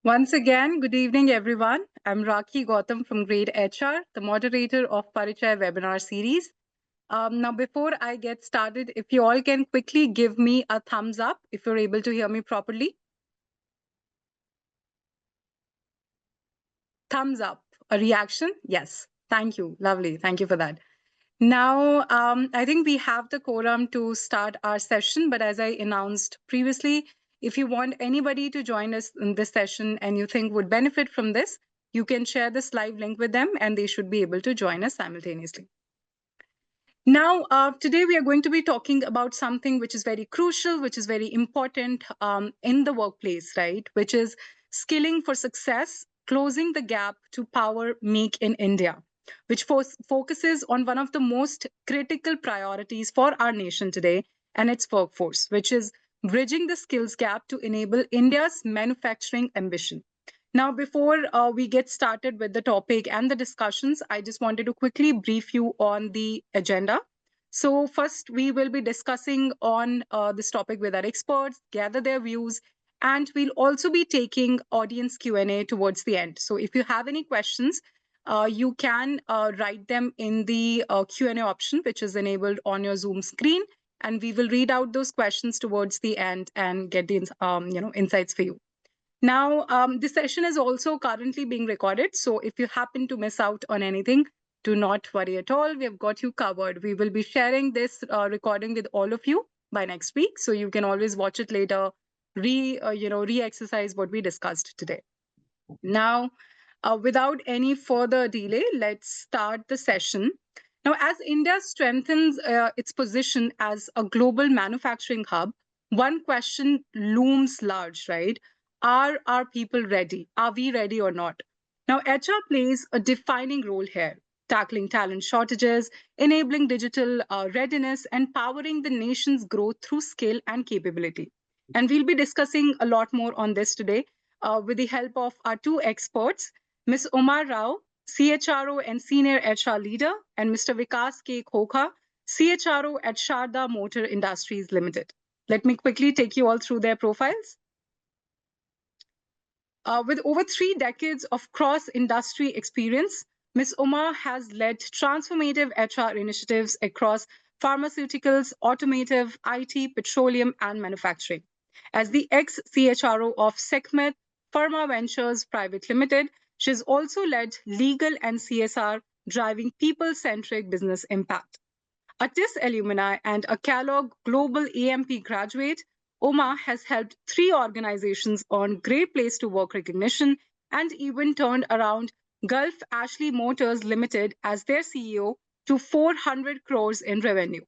Once again, good evening, everyone. I'm Rakhi Gautam from greytHR, the moderator of Parichay Webinar series. Now, before I get started, if you all can quickly give me a thumbs up if you're able to hear me properly. Thumbs up, a reaction? Yes. Thank you. Lovely. Thank you for that. Now, I think we have the quorum to start our session, but as I announced previously, if you want anybody to join us in this session and you think would benefit from this, you can share this live link with them and they should be able to join us simultaneously. Now, today we are going to be talking about something which is very crucial, which is very important in the workplace, right? Which is skilling for success, closing the gap to power make in India, which focuses on one of the most critical priorities for our nation today and its workforce, which is bridging the skills gap to enable India's manufacturing ambition. Now, before we get started with the topic and the discussions, I just wanted to quickly brief you on the agenda. So first, we will be discussing on this topic with our experts, gather their views, and we'll also be taking audience Q&A towards the end. So if you have any questions, you can write them in the Q&A option, which is enabled on your Zoom screen, and we will read out those questions towards the end and get the insights for you. Now, this session is also currently being recorded. So if you happen to miss out on anything, do not worry at all. We have got you covered. We will be sharing this recording with all of you by next week. So you can always watch it later, re-exercise what we discussed today. Now, without any further delay, let's start the session. Now, as India strengthens its position as a global manufacturing hub, one question looms large, right? Are our people ready? Are we ready or not? Now, HR plays a defining role here, tackling talent shortages, enabling digital readiness, and powering the nation's growth through skill and capability. And we'll be discussing a lot more on this today with the help of our two experts, Ms. Umar Rao, CHRO and Senior HR Leader, and Mr. Viekas K. Khokha, CHRO at Sharda Motor Industries Limited. Let me quickly take you all through their profiles. With over 3 decades of cross-industry experience, Ms. Umar has led transformative HR initiatives across pharmaceuticals, automotive, IT, petroleum, and manufacturing. As the ex-CHRO of Sekhmet Pharma Ventures Private Limited, she has also led legal and CSR, driving people-centric business impact. A TIS alumni and a Kellogg Global AMP graduate, Oma has helped 3 organizations earn Great Place to Work recognition and even turned around Gulf Ashley Motors Limited as their CEO to 400 crores in revenue.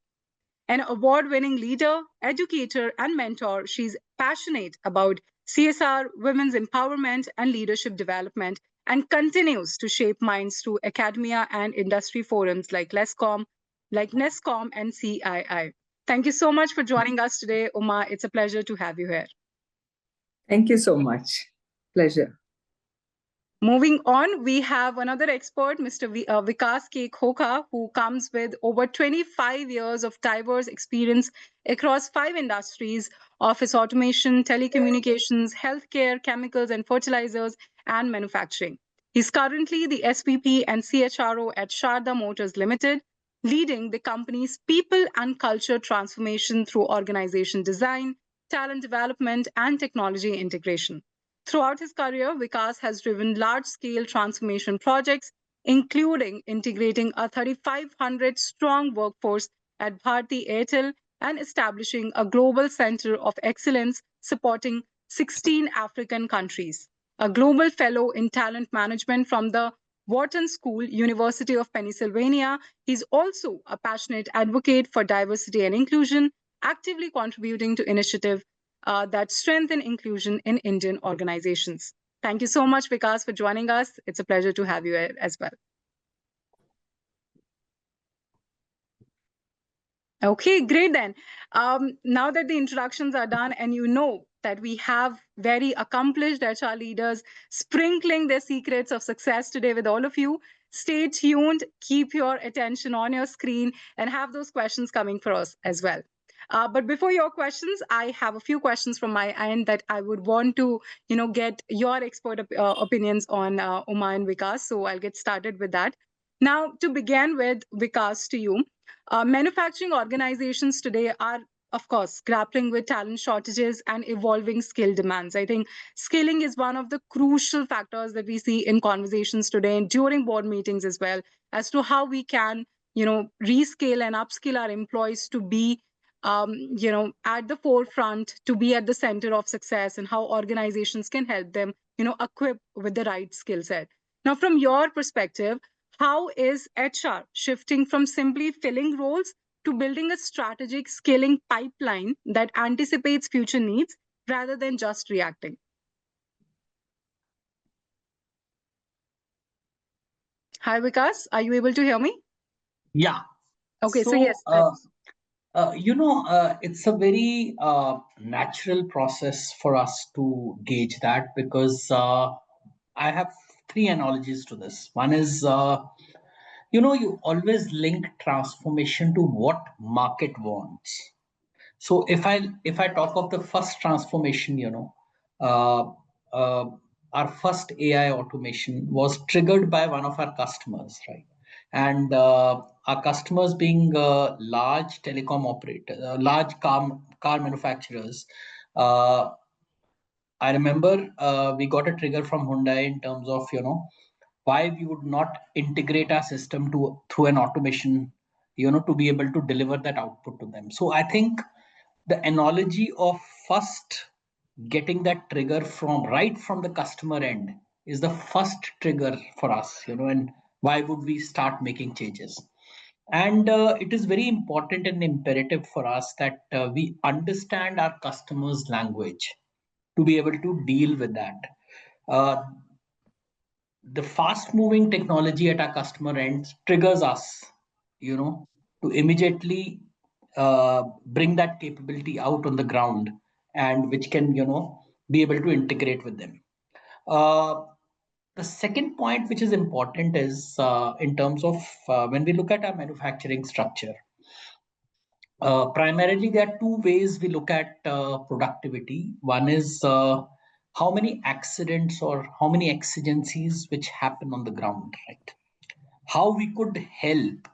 An award-winning leader, educator, and mentor, she's passionate about CSR, women's empowerment, and leadership development, and continues to shape minds through academia and industry forums like NESCOM and CII. Thank you so much for joining us today, Uma. It's a pleasure to have you here. Thank you so much. Pleasure. Moving on, we have another expert, Mr. Viekas K. Khokha, who comes with over 25 years of diverse experience across 5 industries: office automation, telecommunications, healthcare, chemicals and fertilizers, and manufacturing. He's currently the SVP and CHRO at Sharda Motors Limited, leading the company's people and culture transformation through organization design, talent development, and technology integration. Throughout his career, Viekas has driven large-scale transformation projects, including integrating a 3,500-strong workforce at Bharti Airtel and establishing a global center of excellence supporting 16 African countries. A global fellow in talent management from the Wharton School, University of Pennsylvania, he's also a passionate advocate for diversity and inclusion, actively contributing to initiatives that strengthen inclusion in Indian organizations. Thank you so much, Viekas, for joining us. It's a pleasure to have you as well. Okay, great then. Now that the introductions are done and you know that we have very accomplished HR leaders sprinkling their secrets of success today with all of you, stay tuned, keep your attention on your screen, and have those questions coming for us as well. But before your questions, I have a few questions from my end that I would want to, get your expert opinions on, Uma and Vikas. So I'll get started with that. Now, to begin with, Vikas, to you, manufacturing organizations today are, of course, grappling with talent shortages and evolving skill demands. I think skilling is one of the crucial factors that we see in conversations today and during board meetings as well, as to how we can, rescale and upskill our employees to be, at the forefront, to be at the center of success, and how organizations can help them, equip with the right skill set. Now, from your perspective, how is HR shifting from simply filling roles to building a strategic skilling pipeline that anticipates future needs rather than just reacting? Hi, Vikas. Are you able to hear me? Yeah. Okay, so yes. So, it's a very natural process for us to gauge that because I have three analogies to this. One is, you always link transformation to what market wants. So if I talk of the first transformation, uh, uh, our first AI automation was triggered by one of our customers, right? And our customers being large telecom operators, large car manufacturers. Uh, I remember we got a trigger from Hyundai in terms of why we would not integrate our system to through an automation, to be able to deliver that output to them. So I think the analogy of first getting that trigger from right from the customer end is the first trigger for us, and why would we start making changes? And it is very important and imperative for us that we understand our customers language to be able to deal with that. uh, the fast moving technology at our customer end triggers us, you know to immediately bring that capability out on the ground, and which can be able to integrate with them. uh, the second point which is important is in terms of when we look at our manufacturing structure. Primarily, there are two ways we look at productivity. One is how many accidents or how many exigencies which happen on the ground, right? How we could help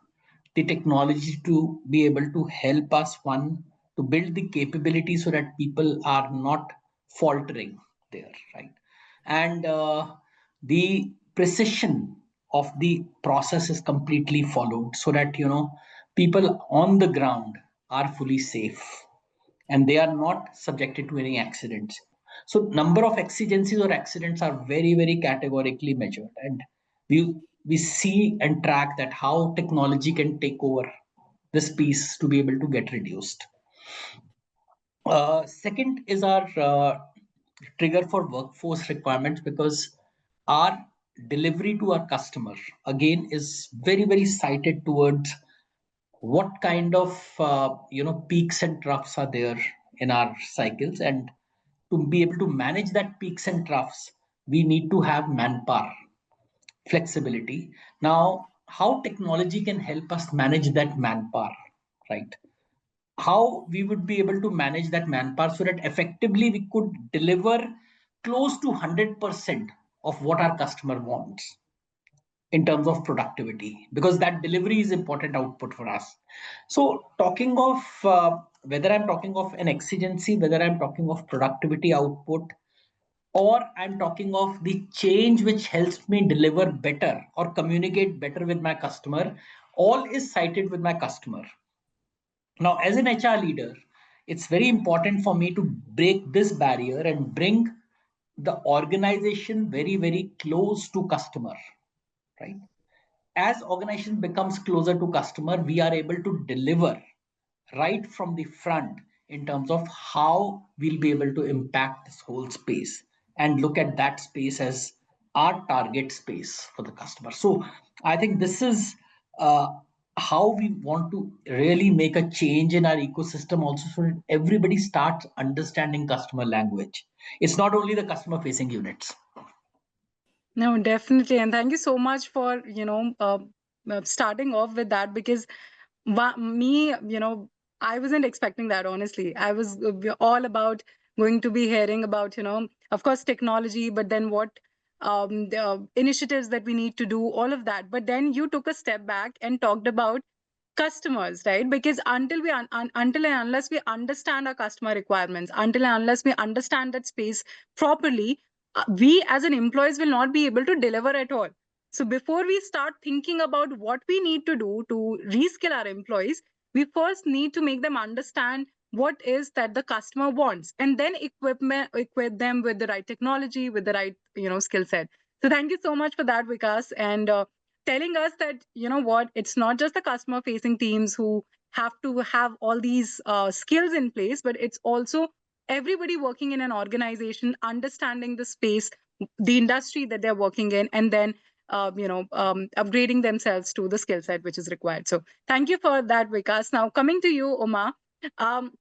the technology to be able to help us, one, to build the capability so that people are not faltering there, right? And the precision of the process is completely followed so that people on the ground are fully safe and they are not subjected to any accidents. So number of exigencies or accidents are very, very categorically measured, and we see and track that how technology can take over this piece to be able to get reduced. Second is our trigger for workforce requirements, because our delivery to our customer again is very, very cited towards what kind of peaks and troughs are there in our cycles, and to be able to manage that peaks and troughs we need to have manpower flexibility. Now, how technology can help us manage that manpower, right? How we would be able to manage that manpower so that effectively we could deliver close to 100% of what our customer wants in terms of productivity, because that delivery is important output for us. So talking of whether I'm talking of an exigency, whether I'm talking of productivity output, or I'm talking of the change which helps me deliver better or communicate better with my customer, all is cited with my customer. Now, as an HR leader, it's very important for me to break this barrier and bring the organization very, very close to customer, right? As organization becomes closer to customer, we are able to deliver right from the front in terms of how we'll be able to impact this whole space and look at that space as our target space for the customer. So I think this is uh, how we want to really make a change in our ecosystem also, so that everybody starts understanding customer language. It's not only the customer facing units. No, definitely. And thank you so much for, starting off with that, because me, I wasn't expecting that, honestly. I was all about going to be hearing about, of course, technology, but then what the initiatives that we need to do, all of that. But then you took a step back and talked about customers, right? Because until and unless we understand our customer requirements, until and unless we understand that space properly, we as an employees will not be able to deliver at all. So before we start thinking about what we need to do to reskill our employees, we first need to make them understand what is that the customer wants, and then equip them with the right technology, with the right skill set. So thank you so much for that, Vikas, and telling us that what, it's not just the customer facing teams who have to have all these skills in place, but it's also everybody working in an organization understanding the space, the industry that they're working in, and then upgrading themselves to the skill set which is required. So thank you for that, Vikas. Now coming to you, Uma. um,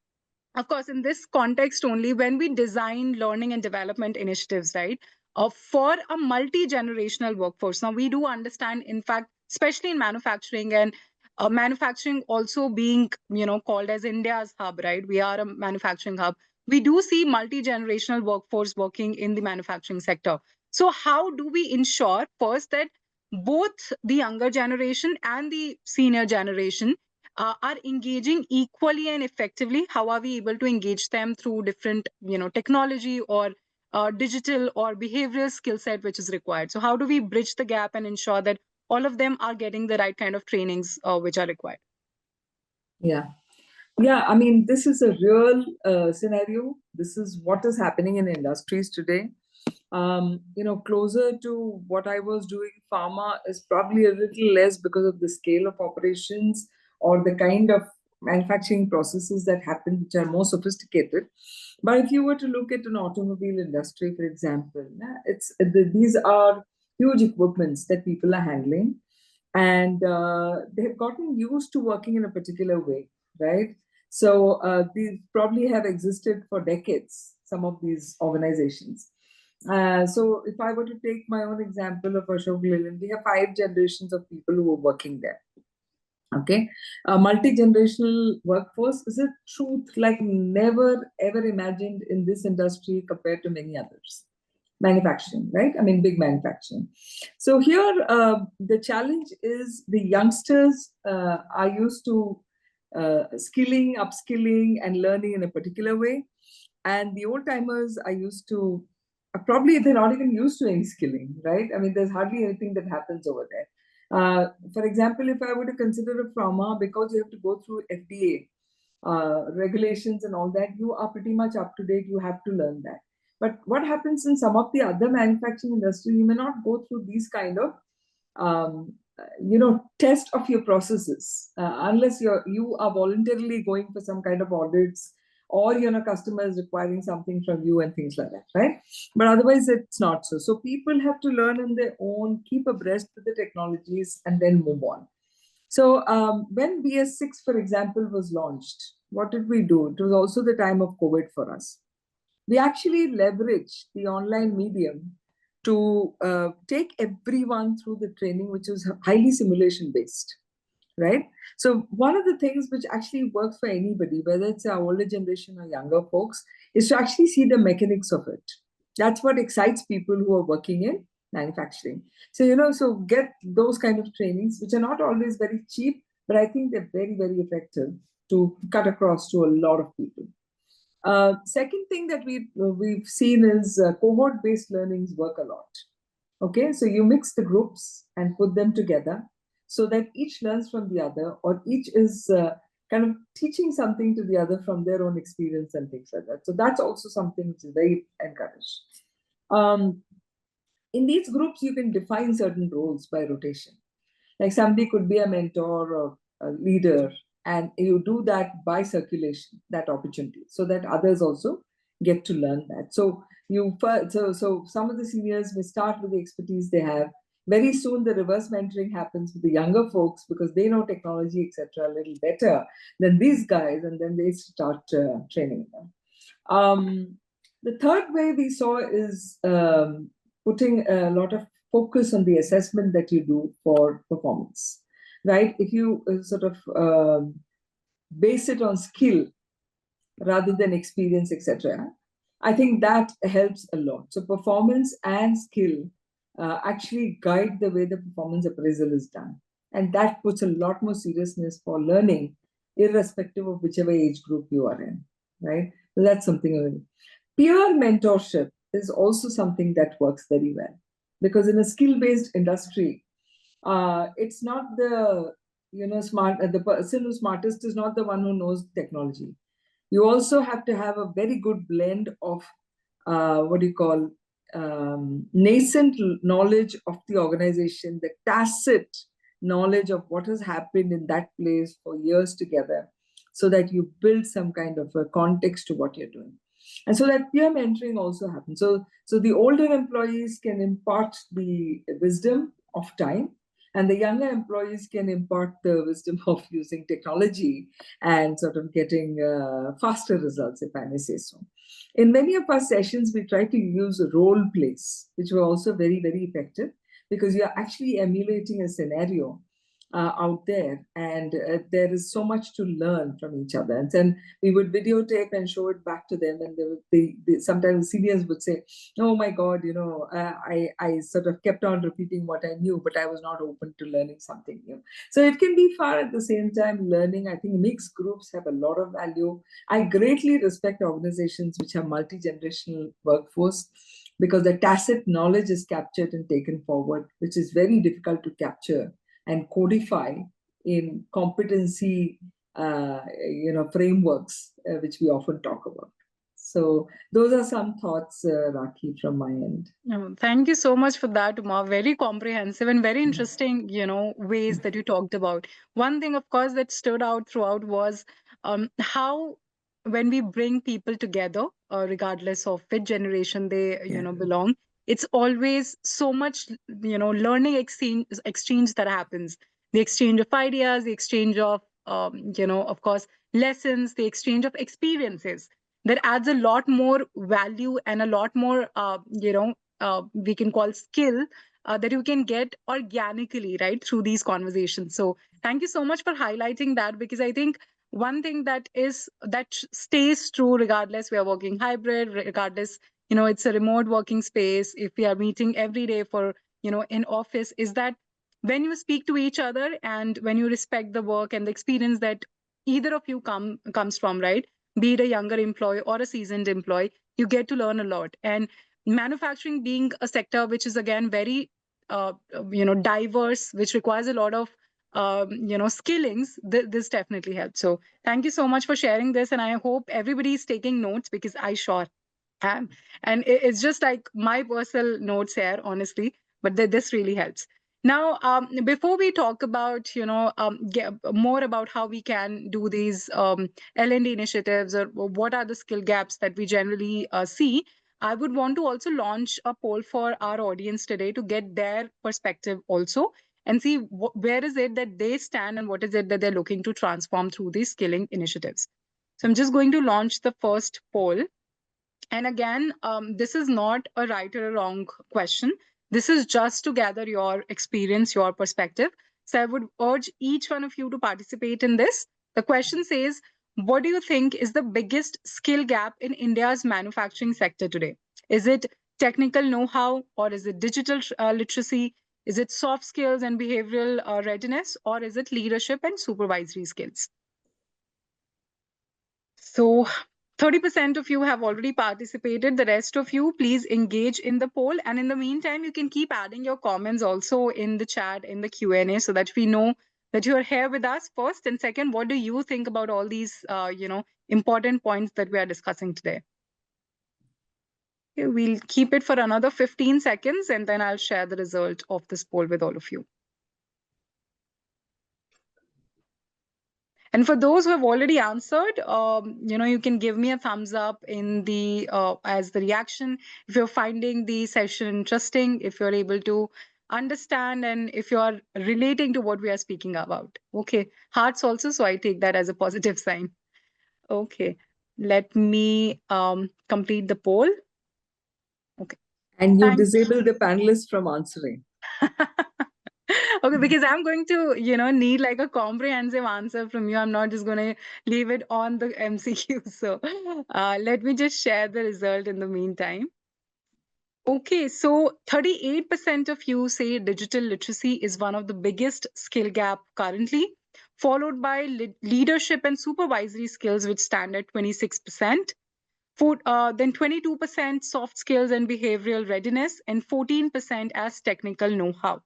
of course, in this context only, when we design learning and development initiatives, right, for a multi-generational workforce, now we do understand, in fact, especially in manufacturing, and manufacturing also being, called as India's hub, right? We are a manufacturing hub. We do see multi-generational workforce working in the manufacturing sector. So how do we ensure first that both the younger generation and the senior generation are engaging equally and effectively? How are we able to engage them through different, technology or digital or behavioral skill set which is required? So how do we bridge the gap and ensure that all of them are getting the right kind of trainings which are required? Yeah. Yeah, I mean, this is a real scenario. This is what is happening in industries today. Closer to what I was doing, pharma is probably a little less because of the scale of operations or the kind of manufacturing processes that happen, which are more sophisticated. But if you were to look at an automobile industry, for example, these are huge equipments that people are handling, and they've gotten used to working in a particular way, right? So these probably have existed for decades, some of these organizations. So if I were to take my own example of Ashok Leyland, we have 5 generations of people who are working there. Okay, a multi-generational workforce is a truth like never ever imagined in this industry compared to many others. Manufacturing, right? I mean, big manufacturing. So here, the challenge is the youngsters are used to skilling, upskilling, and learning in a particular way, and the old timers are used to probably they're not even used to any skilling, right? I mean, there's hardly anything that happens over there. For example, if I were to consider a pharma, because you have to go through FDA regulations and all that, you are pretty much up to date. You have to learn that. But what happens in some of the other manufacturing industry, you may not go through these kind of test of your processes unless you are voluntarily going for some kind of audits, or customer is requiring something from you and things like that, right? But otherwise it's not so. So people have to learn on their own, keep abreast with the technologies, and then move on. So when BS6, for example, was launched, what did we do? It was also the time of COVID for us. We actually leveraged the online medium to take everyone through the training, which was highly simulation based, right? So one of the things which actually works for anybody, whether it's our older generation or younger folks, is to actually see the mechanics of it. That's what excites people who are working in manufacturing. So, so get those kind of trainings, which are not always very cheap, but I think they're very, very effective to cut across to a lot of people. Second thing that we've seen is cohort-based learnings work a lot. Okay, so you mix the groups and put them together so that each learns from the other, or each is kind of teaching something to the other from their own experience and things like that. So that's also something which is very encouraged. In these groups, you can define certain roles by rotation. Like somebody could be a mentor or a leader, and you do that by circulation, that opportunity, so that others also get to learn that. So some of the seniors may start with the expertise they have. Very soon, the reverse mentoring happens with the younger folks because they know technology, etc., a little better than these guys, and then they start training them. The third way we saw is putting a lot of focus on the assessment that you do for performance, right? If you base it on skill rather than experience, etc., I think that helps a lot. So performance and skill actually guide the way the performance appraisal is done. And that puts a lot more seriousness for learning, irrespective of whichever age group you are in, right? So that's something. Peer mentorship is also something that works very well. Because in a skill-based industry, it's not the the person who's smartest is not the one who knows technology. You also have to have a very good blend of what do you call nascent knowledge of the organization, the tacit knowledge of what has happened in that place for years together, so that you build some kind of a context to what you're doing. And so that peer mentoring also happens. So the older employees can impart the wisdom of time, and the younger employees can impart the wisdom of using technology and sort of getting faster results, if I may say so. In many of our sessions, we try to use role plays, which were also very, very effective, because you're actually emulating a scenario out there, and there is so much to learn from each other. And then we would videotape and show it back to them, and sometimes seniors would say, "Oh my God, I sort of kept on repeating what I knew, but I was not open to learning something new." So it can be fun at the same time learning. I think mixed groups have a lot of value. I greatly respect organizations which have multi-generational workforce, because the tacit knowledge is captured and taken forward, which is very difficult to capture and codify in competency frameworks, which we often talk about. So those are some thoughts, Rakhi, from my end. Thank you so much for that, Uma. Very comprehensive and very interesting, ways that you talked about. One thing, of course, that stood out throughout was how when we bring people together, regardless of which generation they, belong, it's always so much, learning exchange that happens. The exchange of ideas, the exchange of, of course, lessons, the exchange of experiences that adds a lot more value and a lot more, we can call skill that you can get organically, right, through these conversations. So thank you so much for highlighting that, because I think one thing that stays true, regardless we are working hybrid, regardless, it's a remote working space, if we are meeting every day for, in office, is that when you speak to each other and when you respect the work and the experience that either of you comes from, right, be it a younger employee or a seasoned employee, you get to learn a lot. And manufacturing being a sector which is again very diverse, which requires a lot of skillings, this definitely helps. So thank you so much for sharing this, and I hope everybody is taking notes, because I sure am. And it's just like my personal notes here, honestly, but this really helps. Now, before we talk about, more about how we can do these L&D initiatives, or what are the skill gaps that we generally see, I would want to also launch a poll for our audience today to get their perspective also, and see where is it that they stand and what is it that they're looking to transform through these skilling initiatives. So I'm just going to launch the first poll. And again, this is not a right or a wrong question. This is just to gather your experience, your perspective. So I would urge each one of you to participate in this. The question says, what do you think is the biggest skill gap in India's manufacturing sector today? Is it technical know-how, or is it digital literacy? Is it soft skills and behavioral readiness, or is it leadership and supervisory skills? So 30% of you have already participated. The rest of you, please engage in the poll. And in the meantime, you can keep adding your comments also in the chat, in the Q&A, so that we know that you're here with us, first. And second, what do you think about all these, important points that we are discussing today? Okay, we'll keep it for another 15 seconds, and then I'll share the result of this poll with all of you. And for those who have already answered, you can give me a thumbs up in the as the reaction if you're finding the session interesting, if you're able to understand, and if you're relating to what we are speaking about. Okay, hearts also, so I take that as a positive sign. Okay, let me complete the poll. Okay. And you disable the panelists from answering. Okay, because I'm going to, need like a comprehensive answer from you. I'm not just going to leave it on the MCQ. So let me just share the result in the meantime. Okay, so 38% of you say digital literacy is one of the biggest skill gap currently, followed by leadership and supervisory skills, which stand at 26%. Then 22% soft skills and behavioral readiness, and 14% as technical know-how.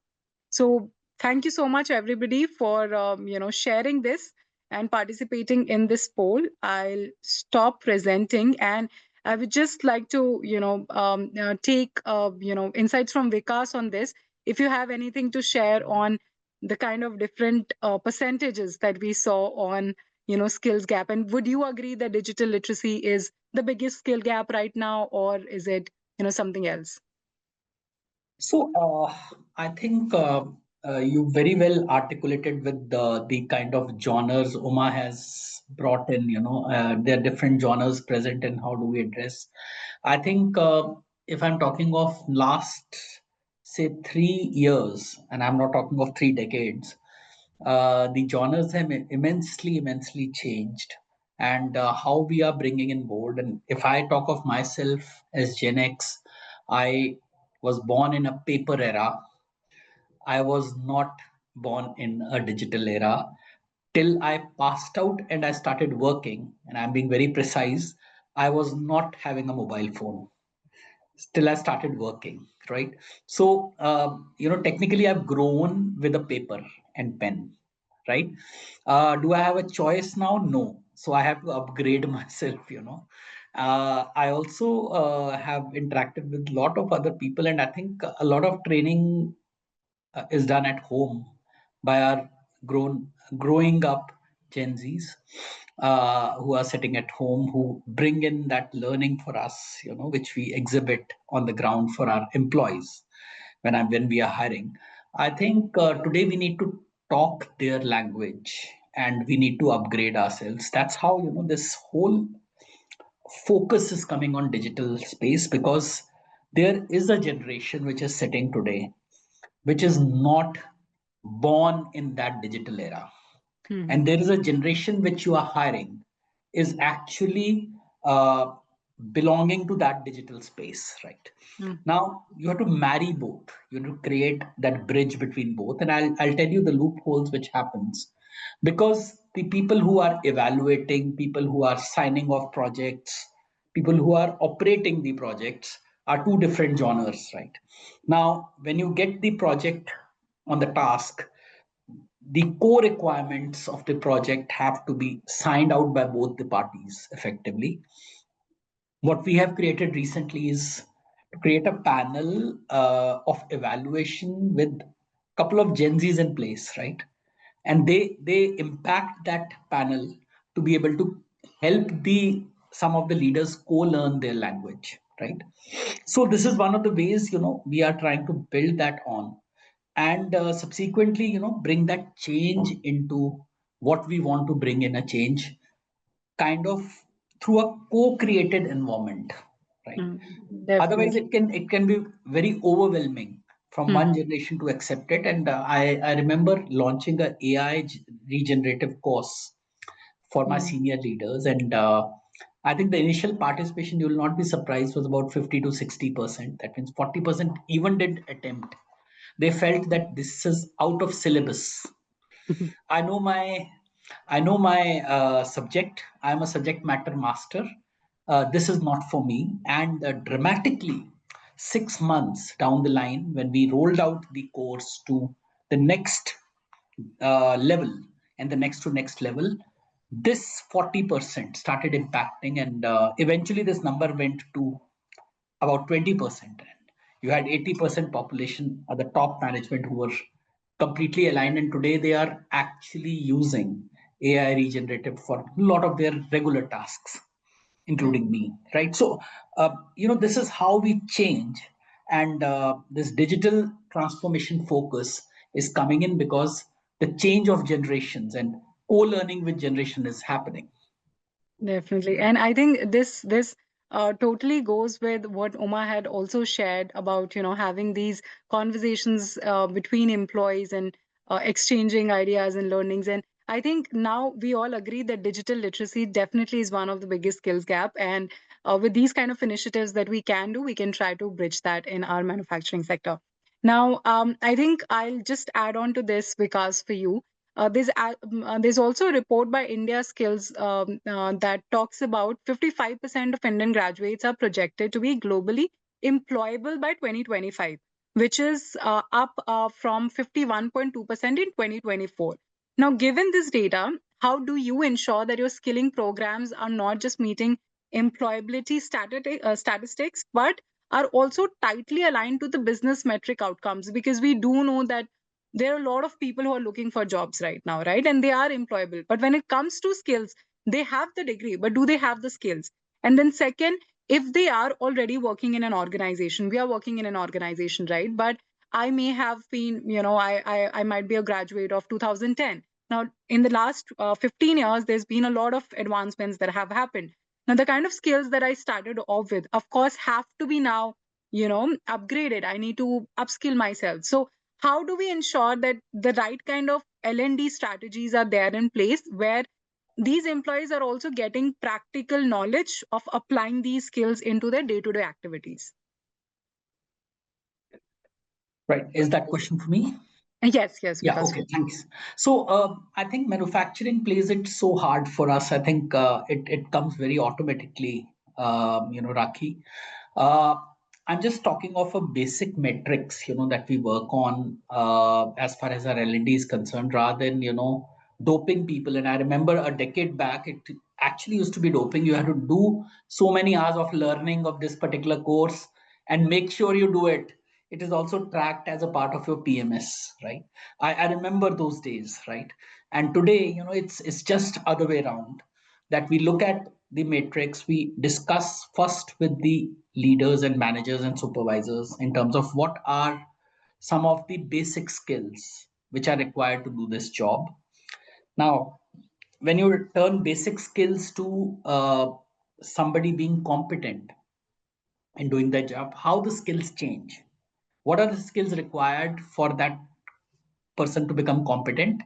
So thank you so much, everybody, for sharing this and participating in this poll. I'll stop presenting, and I would just like to take insights from Vikas on this. If you have anything to share on the kind of different percentages that we saw on skills gap, and would you agree that digital literacy is the biggest skill gap right now, or is it something else? So I think you very well articulated with the kind of genres Uma has brought in. There are different genres present, and how do we address? I think if I'm talking of last, say, 3 years, and I'm not talking of 3 decades, the genres have immensely changed, and how we are bringing in board. And if I talk of myself as Gen X, I was born in a paper era. I was not born in a digital era till I passed out and I started working. And I'm being very precise. I was not having a mobile phone till I started working, right? So, technically, I've grown with a paper and pen, right? Do I have a choice now? No. So I have to upgrade myself. I also have interacted with a lot of other people, and I think a lot of training is done at home by our growing up Gen Zs who are sitting at home, who bring in that learning for us, which we exhibit on the ground for our employees when we are hiring. I think today we need to talk their language and we need to upgrade ourselves. That's how this whole focus is coming on digital space, because there is a generation which is sitting today which is not born in that digital era. And there is a generation which you are hiring is actually belonging to that digital space, right? Now you have to marry both. You have to create that bridge between both. And I'll tell you the loopholes which happens, because the people who are evaluating, people who are signing off projects, people who are operating the projects are two different genres, right? Now, when you get the project on the task, the core requirements of the project have to be signed out by both the parties effectively. What we have created recently is to create a panel of evaluation with a couple of Gen Zs in place, right? And they impact that panel to be able to help the some of the leaders co-learn their language, right? So this is one of the ways we are trying to build that on, and subsequently bring that change into what we want to bring in a change, kind of through a co-created environment, right? Otherwise Definitely. it can be very overwhelming from one generation to accept it. And I remember launching a AI regenerative course for my senior leaders, and I think the initial participation, you will not be surprised, was about 50 to 60%. That means 40% even did attempt. They felt that this is out of syllabus. I know my subject. I am a subject matter master. This is not for me. And dramatically, 6 months down the line, when we rolled out the course to the next level and the next to next level, this 40% started impacting, and eventually this number went to about 20%. You had 80% population at the top management who were completely aligned, and today they are actually using AI regenerative for a lot of their regular tasks, including me, right? So this is how we change. And this digital transformation focus is coming in because the change of generations and co-learning with generation is happening. Definitely. And I think this totally goes with what Uma had also shared about, having these conversations between employees and exchanging ideas and learnings. And I think now we all agree that digital literacy definitely is one of the biggest skills gap. And with these kind of initiatives that we can do, we can try to bridge that in our manufacturing sector. Now, I think I'll just add on to this because for you, there's also a report by India Skills that talks about 55% of Indian graduates are projected to be globally employable by 2025, which is up from 51.2% in 2024. Now, given this data, how do you ensure that your skilling programs are not just meeting employability statistics, but are also tightly aligned to the business metric outcomes? Because we do know that there are a lot of people who are looking for jobs right now, right? And they are employable. But when it comes to skills, they have the degree, but do they have the skills? And then, second, if they are already working in an organization, we are working in an organization, right? But I may have been, I might be a graduate of 2010. Now, in the last 15 years, there's been a lot of advancements that have happened. Now, the kind of skills that I started off with, of course, have to be now, upgraded. I need to upskill myself. So how do we ensure that the right kind of L&D strategies are there in place where these employees are also getting practical knowledge of applying these skills into their day-to-day activities? Right. Is that question for me? Yes, Yeah, because okay, thanks. So I think manufacturing plays it so hard for us. I think it comes very automatically, Raki. Uh, I'm just talking of a basic metrics, that we work on as far as our L&D is concerned, rather than, doping people. And I remember a decade back, it actually used to be doping. You had to do so many hours of learning of this particular course and make sure you do it. It is also tracked as a part of your PMS, right? I remember those days, right? And today, it's just other way around, that we look at the matrix, we discuss first with the leaders and managers and supervisors in terms of what are some of the basic skills which are required to do this job. Now, when you turn basic skills to somebody being competent in doing their job, how the skills change? What are the skills required for that person to become competent?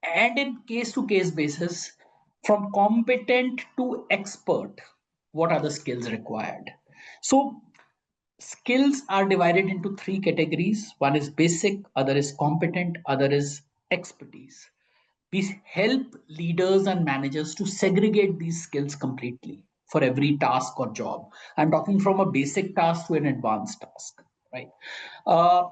And in case to case basis, from competent to expert, what are the skills required? So skills are divided into three categories. One is basic, other is competent, other is expertise. We help leaders and managers to segregate these skills completely for every task or job. I'm talking from a basic task to an advanced task, right? Uh,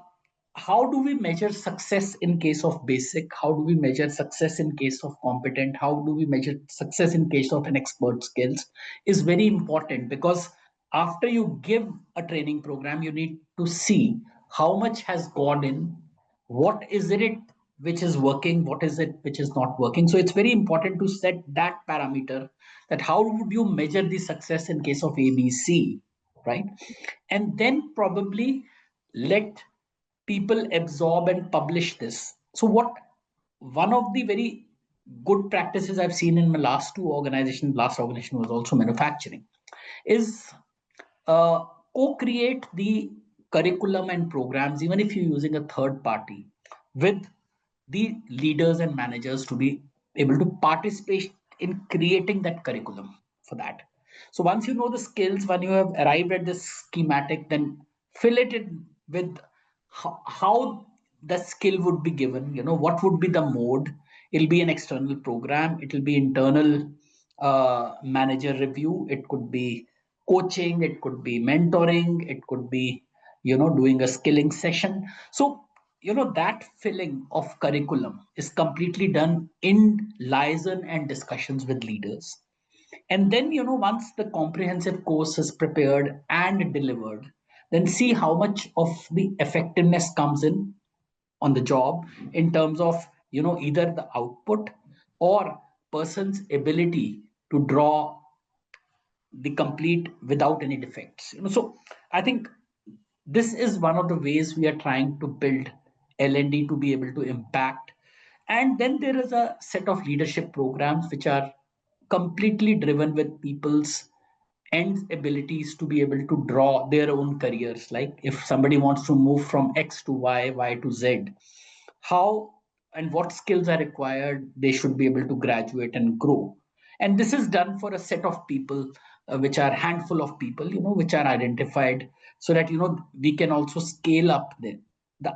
how do we measure success in case of basic? How do we measure success in case of competent? How do we measure success in case of an expert skills is very important, because after you give a training program, you need to see how much has gone in, what is it which is working, what is it which is not working. So it's very important to set that parameter, that how would you measure the success in case of ABC, right? And then probably let people absorb and publish this. So what one of the very good practices I've seen in my last two organizations, last organization was also manufacturing, is uh, co-create the curriculum and programs, even if you're using a third party, with the leaders and managers to be able to participate in creating that curriculum for that. So once you know the skills, when you have arrived at this schematic, then fill it in with how the skill would be given, what would be the mode. It'll be an external program, it'll be internal manager review, it could be coaching, it could be mentoring, it could be doing a skilling session. So that filling of curriculum is completely done in liaison and discussions with leaders. And then once the comprehensive course is prepared and delivered, then see how much of the effectiveness comes in on the job, in terms of either the output or person's ability to draw the complete without any defects. So I think this is one of the ways we are trying to build L&D to be able to impact. And then there is a set of leadership programs which are completely driven with people's end abilities to be able to draw their own careers. Like if somebody wants to move from X to Y, Y to Z, how and what skills are required, they should be able to graduate and grow. And this is done for a set of people, which are handful of people, which are identified, so that we can also scale up the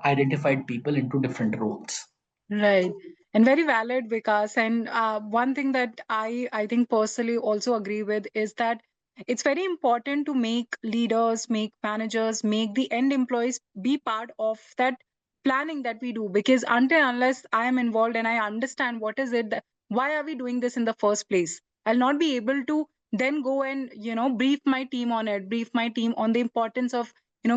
identified people into different roles. Right. And very valid, Vikas. And one thing that I think personally also agree with is that it's very important to make leaders, make managers, make the end employees be part of that planning that we do. Because until unless I am involved and I understand what is it that why are we doing this in the first place, I'll not be able to then go and brief my team on it, brief my team on the importance of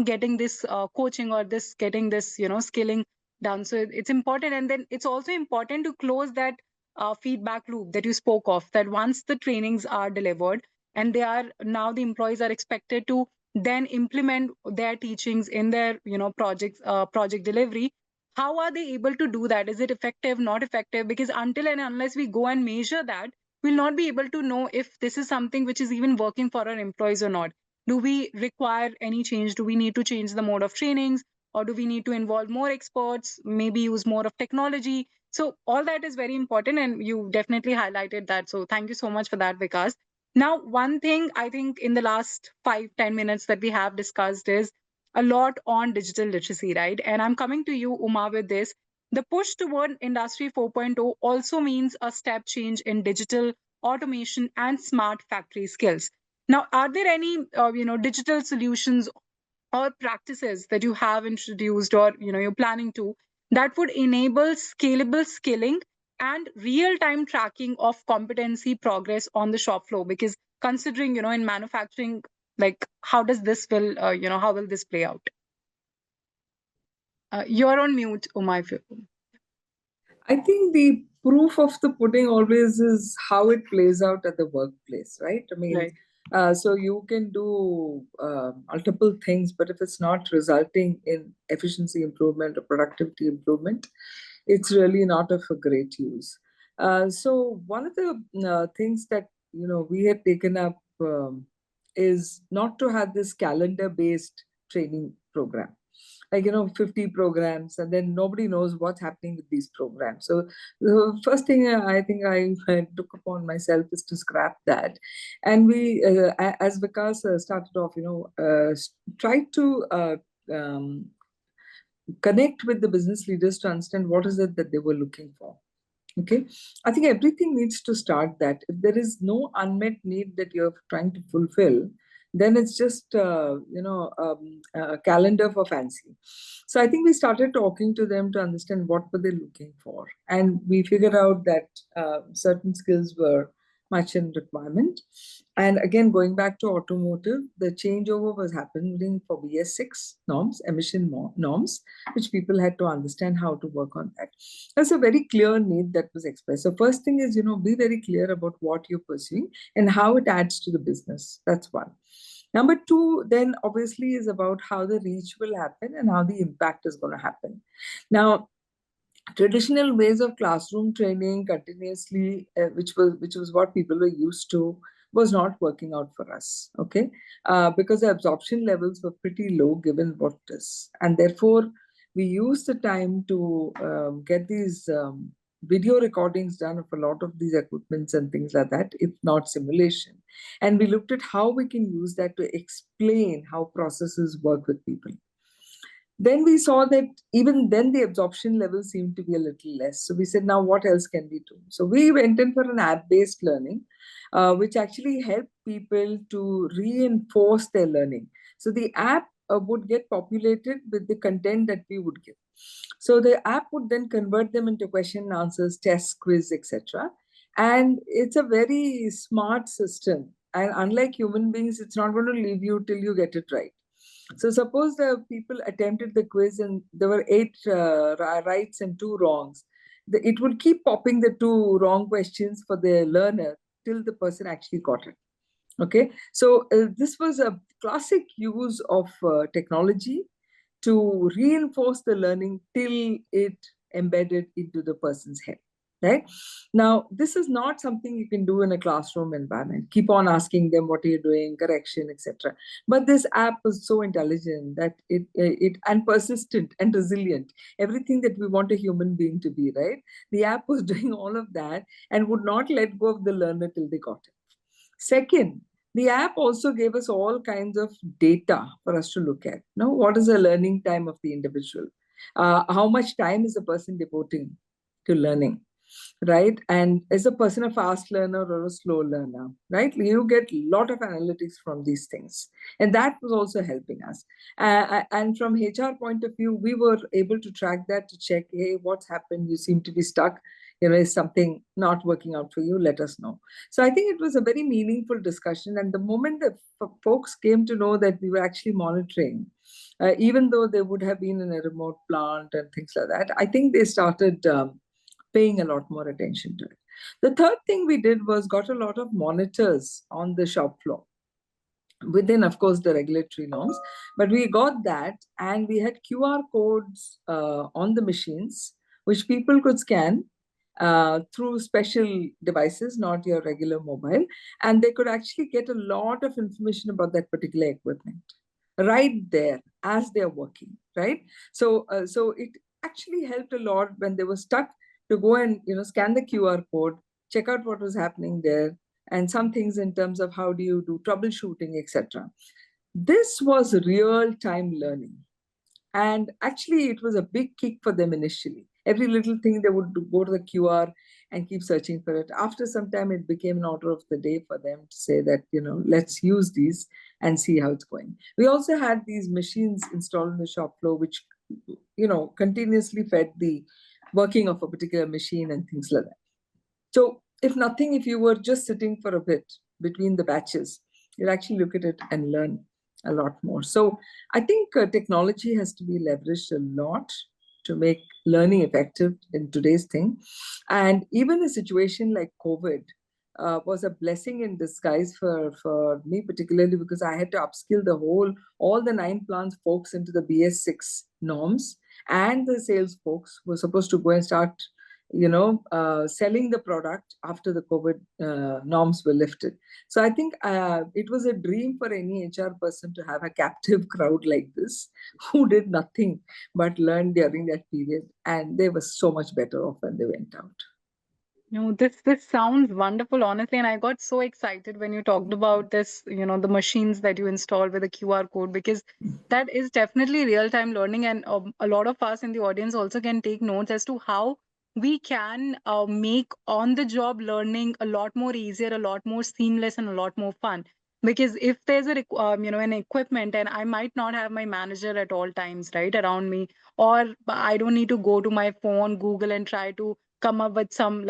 getting this coaching or this getting this skilling done. So it's important. And then it's also important to close that feedback loop that you spoke of, that once the trainings are delivered and they are now the employees are expected to then implement their teachings in their projects, project delivery. How are they able to do that? Is it effective, not effective? Because until and unless we go and measure that, we'll not be able to know if this is something which is even working for our employees or not. Do we require any change? Do we need to change the mode of trainings, or do we need to involve more experts, maybe use more of technology? So all that is very important, and you definitely highlighted that. So thank you so much for that, Vikas. Now, one thing I think in the last 5-10 minutes that we have discussed is a lot on digital literacy, right? And I'm coming to you, Uma, with this. The push toward Industry 4.0 also means a step change in digital automation and smart factory skills. Now, are there any digital solutions or practices that you have introduced or you're planning to, that would enable scalable skilling and real time tracking of competency progress on the shop floor? Because considering in manufacturing, like how does this will how will this play out? You're on mute, Uma, if you. I think the proof of the pudding always is how it plays out at the workplace, right? I mean, Right. so you can do multiple things, but if it's not resulting in efficiency improvement or productivity improvement, it's really not of a great use. So one of the things that we had taken up is not to have this calendar-based training program, like 50 programs, and then nobody knows what's happening with these programs. So the first thing I think I took upon myself is to scrap that. And we as Vikas started off, tried to connect with the business leaders to understand what is it that they were looking for. Okay, I think everything needs to start that. If there is no unmet need that you're trying to fulfill, then it's just a calendar for fancy. So I think we started talking to them to understand what were they looking for, and we figured out that certain skills were much in requirement. And again, going back to automotive, the changeover was happening for BS6 norms, emission norms, which people had to understand how to work on that. That's a very clear need that was expressed. So first thing is, be very clear about what you're pursuing and how it adds to the business. That's one. Number two, then obviously is about how the reach will happen and how the impact is going to happen. Now, traditional ways of classroom training continuously, which was what people were used to, was not working out for us. Okay, because the absorption levels were pretty low given what it is, and therefore we used the time to get these video recordings done of a lot of these equipments and things like that, if not simulation. And we looked at how we can use that to explain how processes work with people. Then we saw that even then the absorption level seemed to be a little less. So we said, now what else can we do? So we went in for an app-based learning, which actually helped people to reinforce their learning. So the app would get populated with the content that we would give. So the app would then convert them into question and answers, tests, quiz, etc. And it's a very smart system. And unlike human beings, it's not going to leave you till you get it right. So suppose the people attempted the quiz and there were 8 rights and 2 wrongs. It would keep popping the 2 wrong questions for the learner till the person actually got it. Okay, so this was a classic use of technology to reinforce the learning till it embedded into the person's head. right? Now, this is not something you can do in a classroom environment. Keep on asking them what are you doing, correction, etc. But this app was so intelligent that it and persistent and resilient, everything that we want a human being to be, right? The app was doing all of that and would not let go of the learner till they got it. Second, the app also gave us all kinds of data for us to look at. Now, what is the learning time of the individual? How much time is the person devoting to learning? Right? And is a person a fast learner or a slow learner? Right? You get a lot of analytics from these things. And that was also helping us. And from HR point of view, we were able to track that to check, hey, what's happened? You seem to be stuck. Is something not working out for you? Let us know. So I think it was a very meaningful discussion. And the moment that folks came to know that we were actually monitoring, even though they would have been in a remote plant and things like that, I think they started paying a lot more attention to it. The third thing we did was got a lot of monitors on the shop floor within, of course, the regulatory norms. But we got that, and we had QR codes on the machines, which people could scan through special devices, not your regular mobile. And they could actually get a lot of information about that particular equipment right there as they're working, right? So it actually helped a lot when they were stuck to go and scan the QR code, check out what was happening there, and some things in terms of how do you do troubleshooting, etc. This was real-time learning. And actually, it was a big kick for them initially. Every little thing they would go to the QR and keep searching for it. After some time, it became an order of the day for them to say that, let's use these and see how it's going. We also had these machines installed in the shop floor, which, continuously fed the working of a particular machine and things like that. So if nothing, if you were just sitting for a bit between the batches, you'll actually look at it and learn a lot more. So I think technology has to be leveraged a lot to make learning effective in today's thing. And even a situation like COVID was a blessing in disguise for me, particularly because I had to upskill all the 9 plants folks into the BS6 norms, and the sales folks were supposed to go and start selling the product after the COVID norms were lifted. So I think it was a dream for any HR person to have a captive crowd like this who did nothing but learn during that period. And they were so much better off when they went out. This sounds wonderful, honestly, and I got so excited when you talked about this, the machines that you installed with a QR code, because that is definitely real-time learning, and a lot of us in the audience also can take notes as to how we can make on-the-job learning a lot more easier, a lot more seamless, and a lot more fun. Because if there's an equipment, and I might not have my manager at all times, right, around me, or I don't need to go to my phone, Google, and try to come up with some,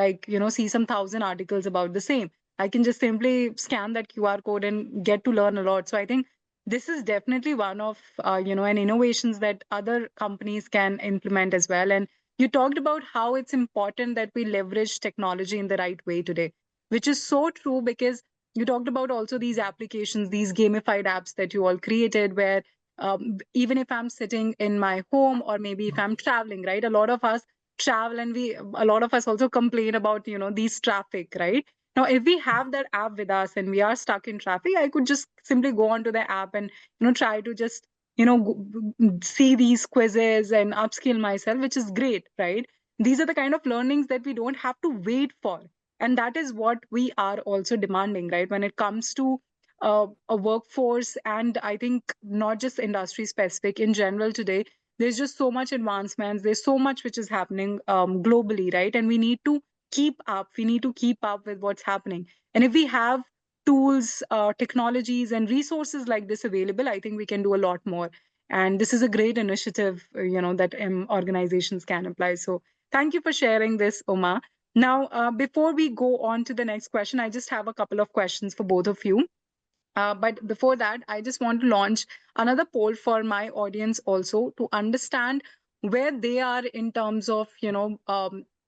see some 1,000 articles about the same. I can just simply scan that QR code and get to learn a lot. So I think this is definitely one of an innovations that other companies can implement as well. And you talked about how it's important that we leverage technology in the right way today, which is so true, because you talked about also these applications, these gamified apps that you all created, where even if I'm sitting in my home, or maybe if I'm traveling, right, a lot of us travel, and a lot of us also complain about these traffic, right? Now if we have that app with us and we are stuck in traffic, I could just simply go onto the app and try to just see these quizzes and upskill myself, which is great, right? These are the kind of learnings that we don't have to wait for, and that is what we are also demanding, right, when it comes to a workforce. And I think not just industry specific, in general today, there's just so much advancements, there's so much which is happening globally, right? And we need to keep up with what's happening. And if we have tools, technologies, and resources like this available, I think we can do a lot more. And this is a great initiative, that organizations can apply. So thank you for sharing this, Uma. Now, before we go on to the next question, I just have a couple of questions for both of you. But before that, I just want to launch another poll for my audience also, to understand where they are in terms of,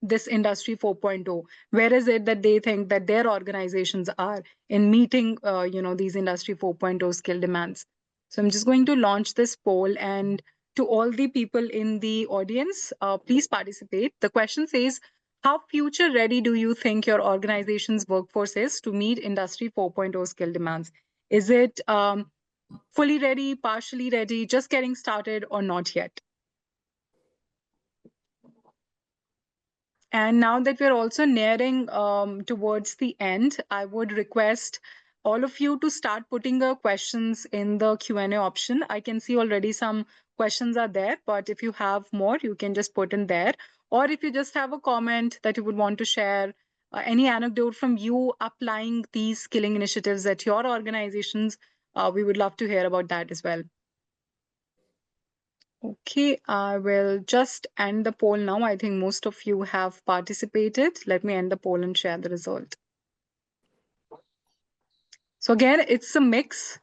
this industry 4.0. Where is it that they think that their organizations are in meeting, these industry 4.0 skill demands? So I'm just going to launch this poll, and to all the people in the audience, please participate. The question says, How future ready do you think your organization's workforce is to meet Industry 4.0 skill demands? Is it fully ready, partially ready, just getting started, or not yet? And now that we're also nearing towards the end, I would request all of you to start putting the questions in the Q&A option. I can see already some questions are there, but if you have more, you can just put in there. Or if you just have a comment that you would want to share, any anecdote from you applying these skilling initiatives at your organizations, we would love to hear about that as well. Okay, I will just end the poll now. I think most of you have participated. Let me end the poll and share the result. So again, it's a mix.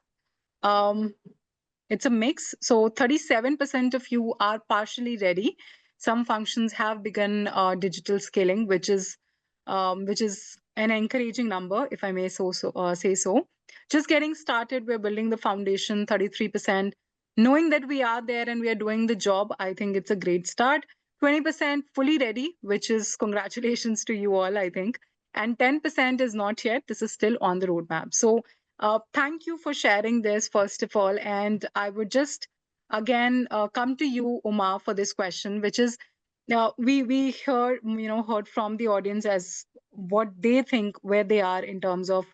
It's a mix. So 37% of you are partially ready. Some functions have begun digital scaling, which is an encouraging number, if I may say so. Just getting started, we're building the foundation, 33%. Knowing that we are there and we are doing the job, I think it's a great start. 20% fully ready, which is congratulations to you all, I think. And 10% is not yet. This is still on the roadmap. So thank you for sharing this, first of all. And I would just again come to you, Uma, for this question, which is we heard from the audience as what they think where they are in terms of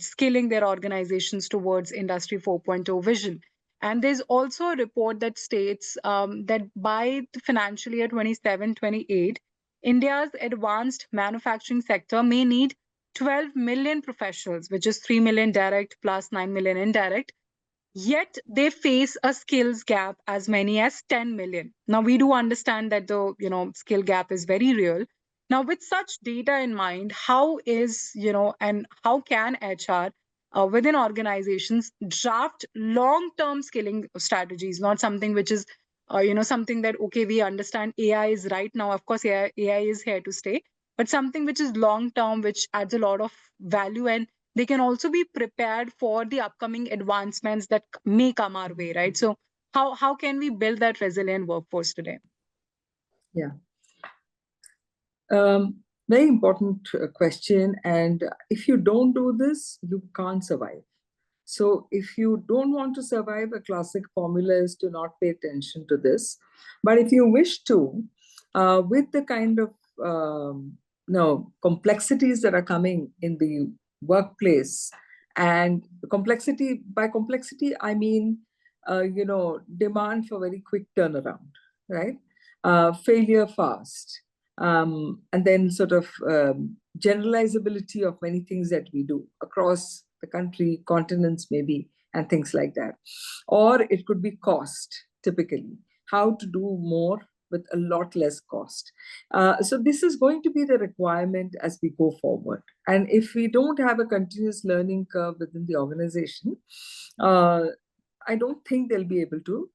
scaling their organizations towards Industry 4.0 vision. And there's also a report that states that by the financial year 27-28, India's advanced manufacturing sector may need 12 million professionals, which is 3 million direct plus 9 million indirect. Yet they face a skills gap as many as 10 million. Now, we do understand that the skill gap is very real. Now, with such data in mind, how is, and how can HR within organizations draft long-term skilling strategies, not something which is, something that, okay, we understand AI is right now. Of course, AI is here to stay, but something which is long-term, which adds a lot of value, and they can also be prepared for the upcoming advancements that may come our way, right? So how can we build that resilient workforce today? Yeah. Very important question. And if you don't do this, you can't survive. So if you don't want to survive, a classic formula is to not pay attention to this. But if you wish to, with the kind of complexities that are coming in the workplace, and by complexity, I mean, demand for very quick turnaround, right? Failure fast, and then sort of generalizability of many things that we do across the country, continents maybe, and things like that. Or it could be cost, typically, how to do more with a lot less cost. So this is going to be the requirement as we go forward. And if we don't have a continuous learning curve within the organization, I don't think they'll be able to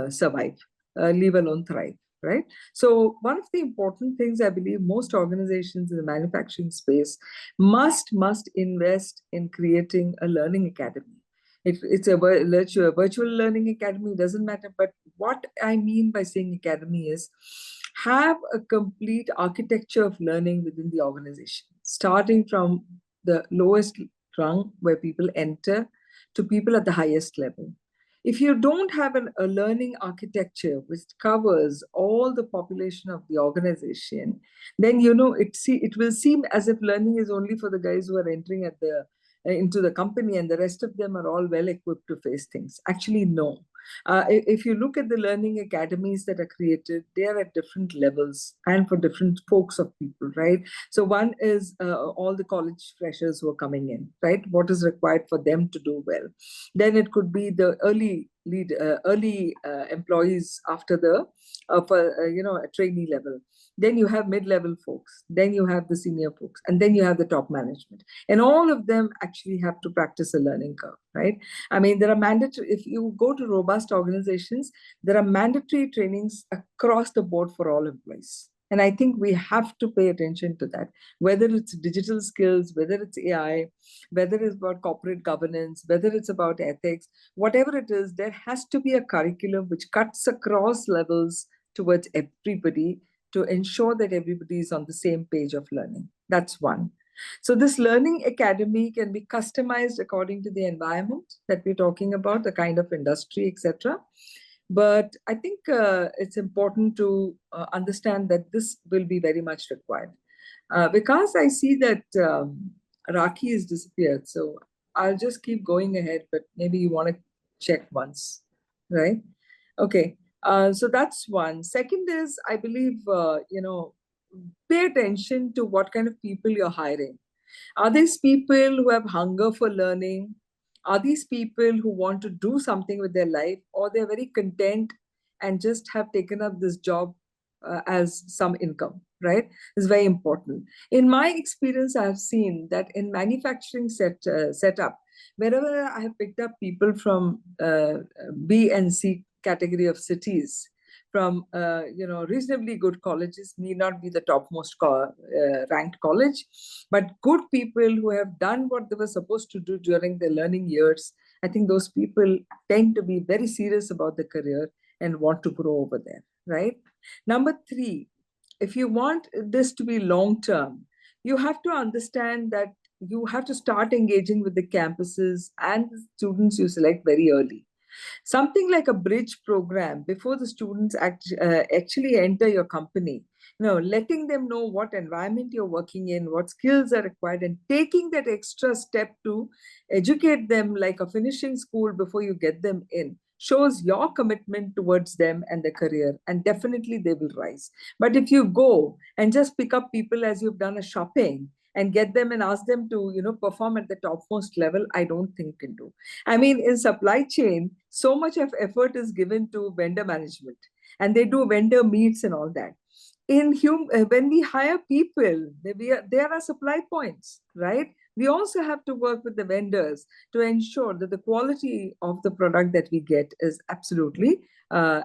survive, leave alone thrive. Right? So one of the important things I believe most organizations in the manufacturing space must invest in creating a learning academy. It's a virtual learning academy, doesn't matter. But what I mean by saying academy is have a complete architecture of learning within the organization, starting from the lowest rung where people enter to people at the highest level. If you don't have a learning architecture which covers all the population of the organization, then it will seem as if learning is only for the guys who are entering into the company, and the rest of them are all well equipped to face things. Actually, no. If you look at the learning academies that are created, they are at different levels and for different folks of people, right? So one is all the college freshers who are coming in, right? What is required for them to do well? Then it could be the early employees after the a trainee level. Then you have mid-level folks, then you have the senior folks, and then you have the top management. And all of them actually have to practice a learning curve, right? I mean, there are mandatory, if you go to robust organizations, there are mandatory trainings across the board for all employees. And I think we have to pay attention to that, whether it's digital skills, whether it's AI, whether it's about corporate governance, whether it's about ethics, whatever it is, there has to be a curriculum which cuts across levels towards everybody, to ensure that everybody is on the same page of learning. That's one. So this learning academy can be customized according to the environment that we're talking about, the kind of industry, etc. But I think it's important to understand that this will be very much required. Because I see that Raki has disappeared, so I'll just keep going ahead, but maybe you want to check once, right? Okay, so that's one. Second is, I believe, pay attention to what kind of people you're hiring. Are these people who have hunger for learning? Are these people who want to do something with their life, or they're very content and just have taken up this job as some income, right? It's very important. In my experience, I have seen that in manufacturing setup, wherever I have picked up people from B and C category of cities, from reasonably good colleges, need not be the topmost ranked college, but good people who have done what they were supposed to do during their learning years. I think those people tend to be very serious about their career and want to grow over there, right? Number three, if you want this to be long term, you have to understand that you have to start engaging with the campuses and the students you select very early. Something like a bridge program before the students actually enter your company, letting them know what environment you're working in, what skills are required, and taking that extra step to educate them like a finishing school before you get them in shows your commitment towards them and their career, and definitely they will rise. But if you go and just pick up people as you've done a shopping and get them and ask them to perform at the topmost level, I don't think can do. I mean, in supply chain, so much of effort is given to vendor management, and they do vendor meets and all that. When we hire people, there are supply points, right? We also have to work with the vendors to ensure that the quality of the product that we get is absolutely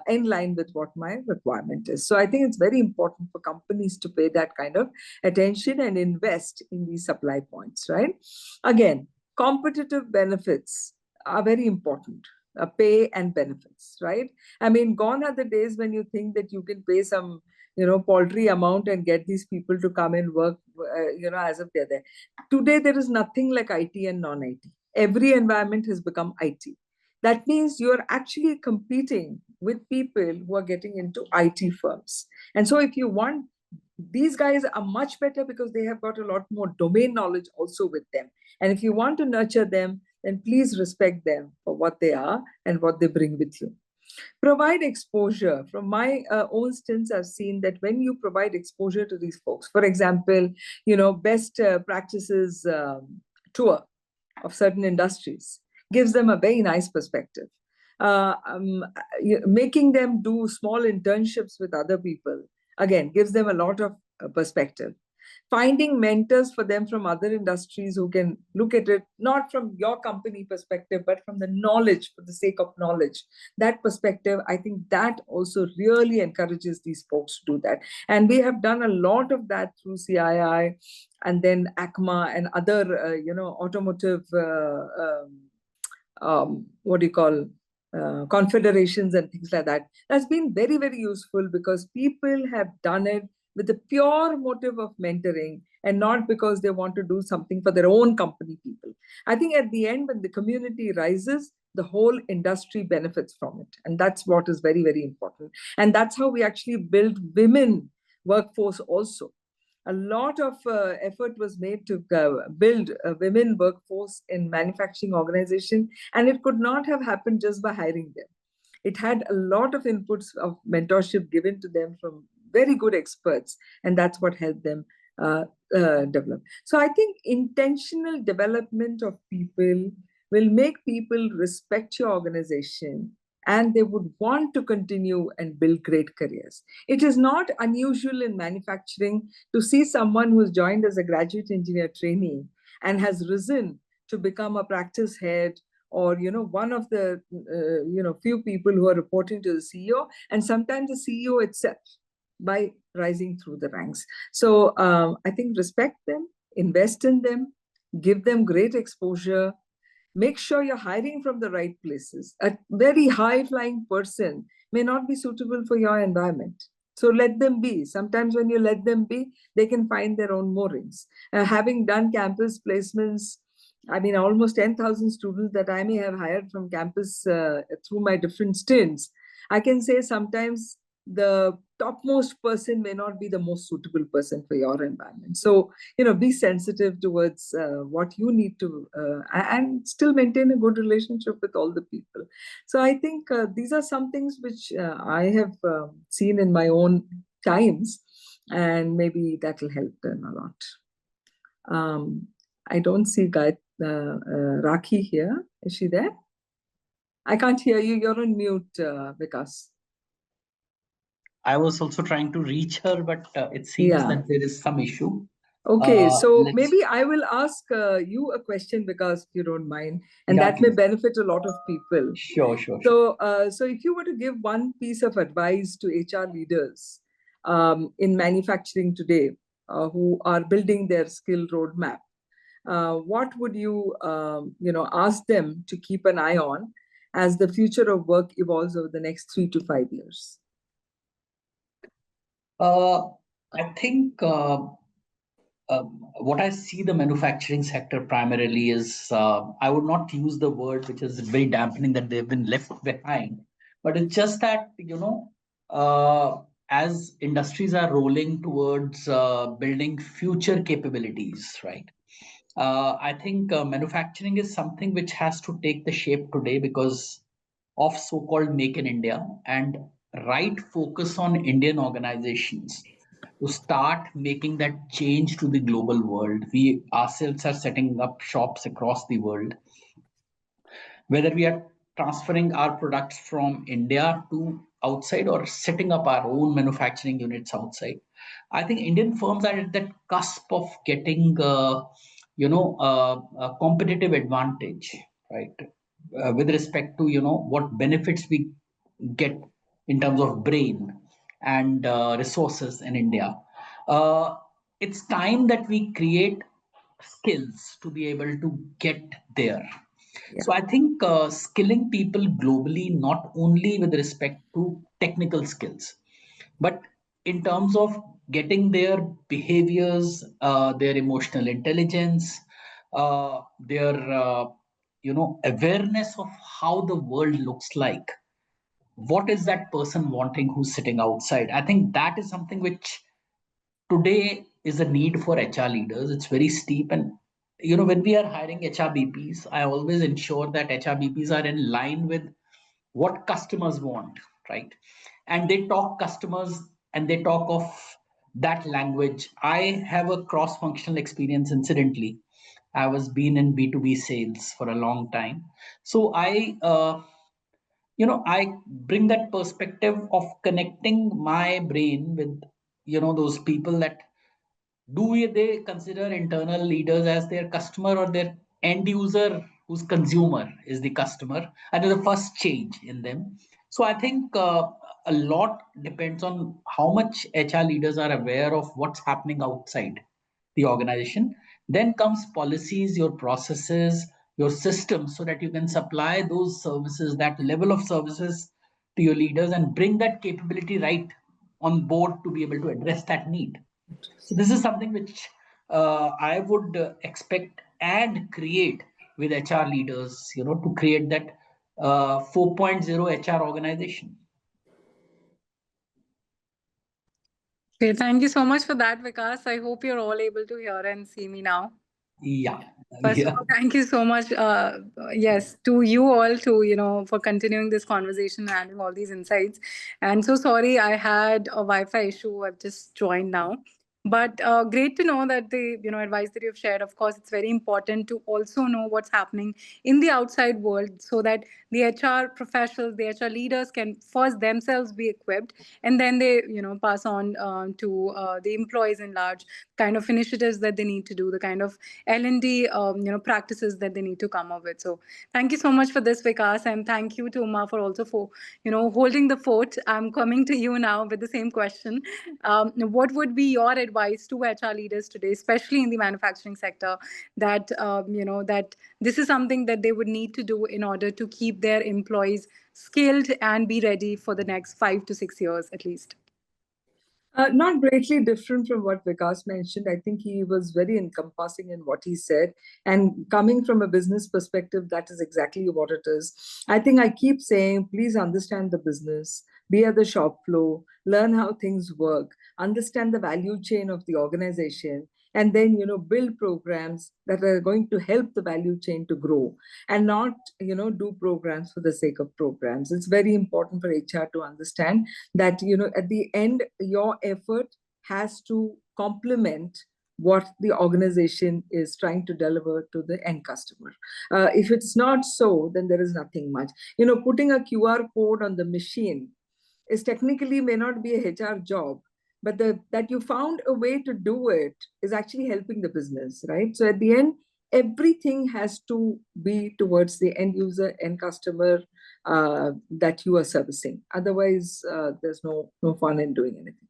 in line with what my requirement is. So I think it's very important for companies to pay that kind of attention and invest in these supply points, right? Again, competitive benefits are very important. Pay and benefits, right? I mean, gone are the days when you think that you can pay some paltry amount and get these people to come and work as if they're there. Today there is nothing like IT and non-IT. Every environment has become IT. That means you're actually competing with people who are getting into IT firms. And so if you want, these guys are much better because they have got a lot more domain knowledge also with them. And if you want to nurture them, then please respect them for what they are and what they bring with you. Provide exposure. From my own stints, I've seen that when you provide exposure to these folks, for example, best practices tour of certain industries gives them a very nice perspective. Making them do small internships with other people, again, gives them a lot of perspective. Finding mentors for them from other industries who can look at it not from your company perspective, but from the knowledge, for the sake of knowledge. That perspective, I think that also really encourages these folks to do that. And we have done a lot of that through CII and then ACMA and other, automotive, confederations and things like that. That's been very, very useful because people have done it with the pure motive of mentoring and not because they want to do something for their own company people. I think at the end, when the community rises, the whole industry benefits from it. And that's what is very, very important. And that's how we actually build women workforce also. A lot of effort was made to build a women workforce in manufacturing organization, and it could not have happened just by hiring them. It had a lot of inputs of mentorship given to them from very good experts, and that's what helped them develop. So I think intentional development of people will make people respect your organization, and they would want to continue and build great careers. It is not unusual in manufacturing to see someone who's joined as a graduate engineer trainee and has risen to become a practice head, or one of the few people who are reporting to the CEO, and sometimes the CEO itself, by rising through the ranks. So I think respect them, invest in them, give them great exposure, make sure you're hiring from the right places. A very high-flying person may not be suitable for your environment. So let them be. Sometimes when you let them be, they can find their own moorings. Having done campus placements, I mean, almost 10,000 students that I may have hired from campus through my different stints, I can say sometimes the topmost person may not be the most suitable person for your environment. So, be sensitive towards what you need to, and still maintain a good relationship with all the people. So I think these are some things which I have seen in my own times, and maybe that will help them a lot. I don't see Rakhi here. Is she there? I can't hear you. You're on mute, Vikas. I was also trying to reach her, but it seems Yeah. that there is some issue. Okay, so Let's. maybe I will ask you a question, because if you don't mind, and Yeah, that may please. benefit a lot of people. Sure, sure, sure. So if you were to give one piece of advice to HR leaders in manufacturing today, who are building their skill roadmap, what would you, ask them to keep an eye on as the future of work evolves over the next 3 to 5 years? I think what I see the manufacturing sector primarily is, I would not use the word which is very dampening that they've been left behind, but it's just that, as industries are rolling towards building future capabilities, right? I think manufacturing is something which has to take the shape today because of so-called Make in India and right focus on Indian organizations to start making that change to the global world. We ourselves are setting up shops across the world, whether we are transferring our products from India to outside or setting up our own manufacturing units outside. I think Indian firms are at that cusp of getting, a competitive advantage, right? With respect to what benefits we get in terms of brain and resources in India. Uh, it's time that we create skills to be able to get there. Yeah. So I think skilling people globally, not only with respect to technical skills, but in terms of getting their behaviors, their emotional intelligence, their awareness of how the world looks like. What is that person wanting who's sitting outside? I think that is something which today is a need for HR leaders. It's very steep. And when we are hiring HRBPs, I always ensure that HRBPs are in line with what customers want, right? And they talk customers and they talk of that language. I have a cross-functional experience, incidentally. I was been in B2B sales for a long time. So I bring that perspective of connecting my brain with those people that they consider internal leaders as their customer or their end user whose consumer is the customer, and the first change in them. So I think a lot depends on how much HR leaders are aware of what's happening outside the organization. Then comes policies, your processes, your systems, so that you can supply those services, that level of services to your leaders and bring that capability right on board to be able to address that need. So this is something which I would expect and create with HR leaders, to create that 4.0 HR organization. Okay, thank you so much for that, Vikas. I hope you're all able to hear and see me now. Yeah, First of yeah. all, thank you so much. Yes, to you all, to for continuing this conversation and adding all these insights. And so sorry, I had a Wi-Fi issue. I've just joined now, but great to know that the advice that you've shared. Of course, it's very important to also know what's happening in the outside world, so that the HR professionals, the HR leaders, can first themselves be equipped, and then they pass on to the employees in large, kind of initiatives that they need to do, the kind of L&D practices that they need to come up with. So thank you so much for this, Vikas, and thank you to Uma for also for holding the fort. I'm coming to you now with the same question. What would be your advice to HR leaders today, especially in the manufacturing sector, that that this is something that they would need to do in order to keep their employees skilled and be ready for the next 5 to 6 years at least? Not greatly different from what Vikas mentioned. I think he was very encompassing in what he said. And coming from a business perspective, that is exactly what it is. I think I keep saying, please understand the business, be at the shop floor, learn how things work, understand the value chain of the organization, and then build programs that are going to help the value chain to grow, and not do programs for the sake of programs. It's very important for HR to understand that at the end your effort has to complement what the organization is trying to deliver to the end customer. If it's not so, then there is nothing much. Putting a QR code on the machine is technically may not be a HR job, but that you found a way to do it is actually helping the business, right? So at the end, everything has to be towards the end user, end customer, that you are servicing. Otherwise, there's no fun in doing anything.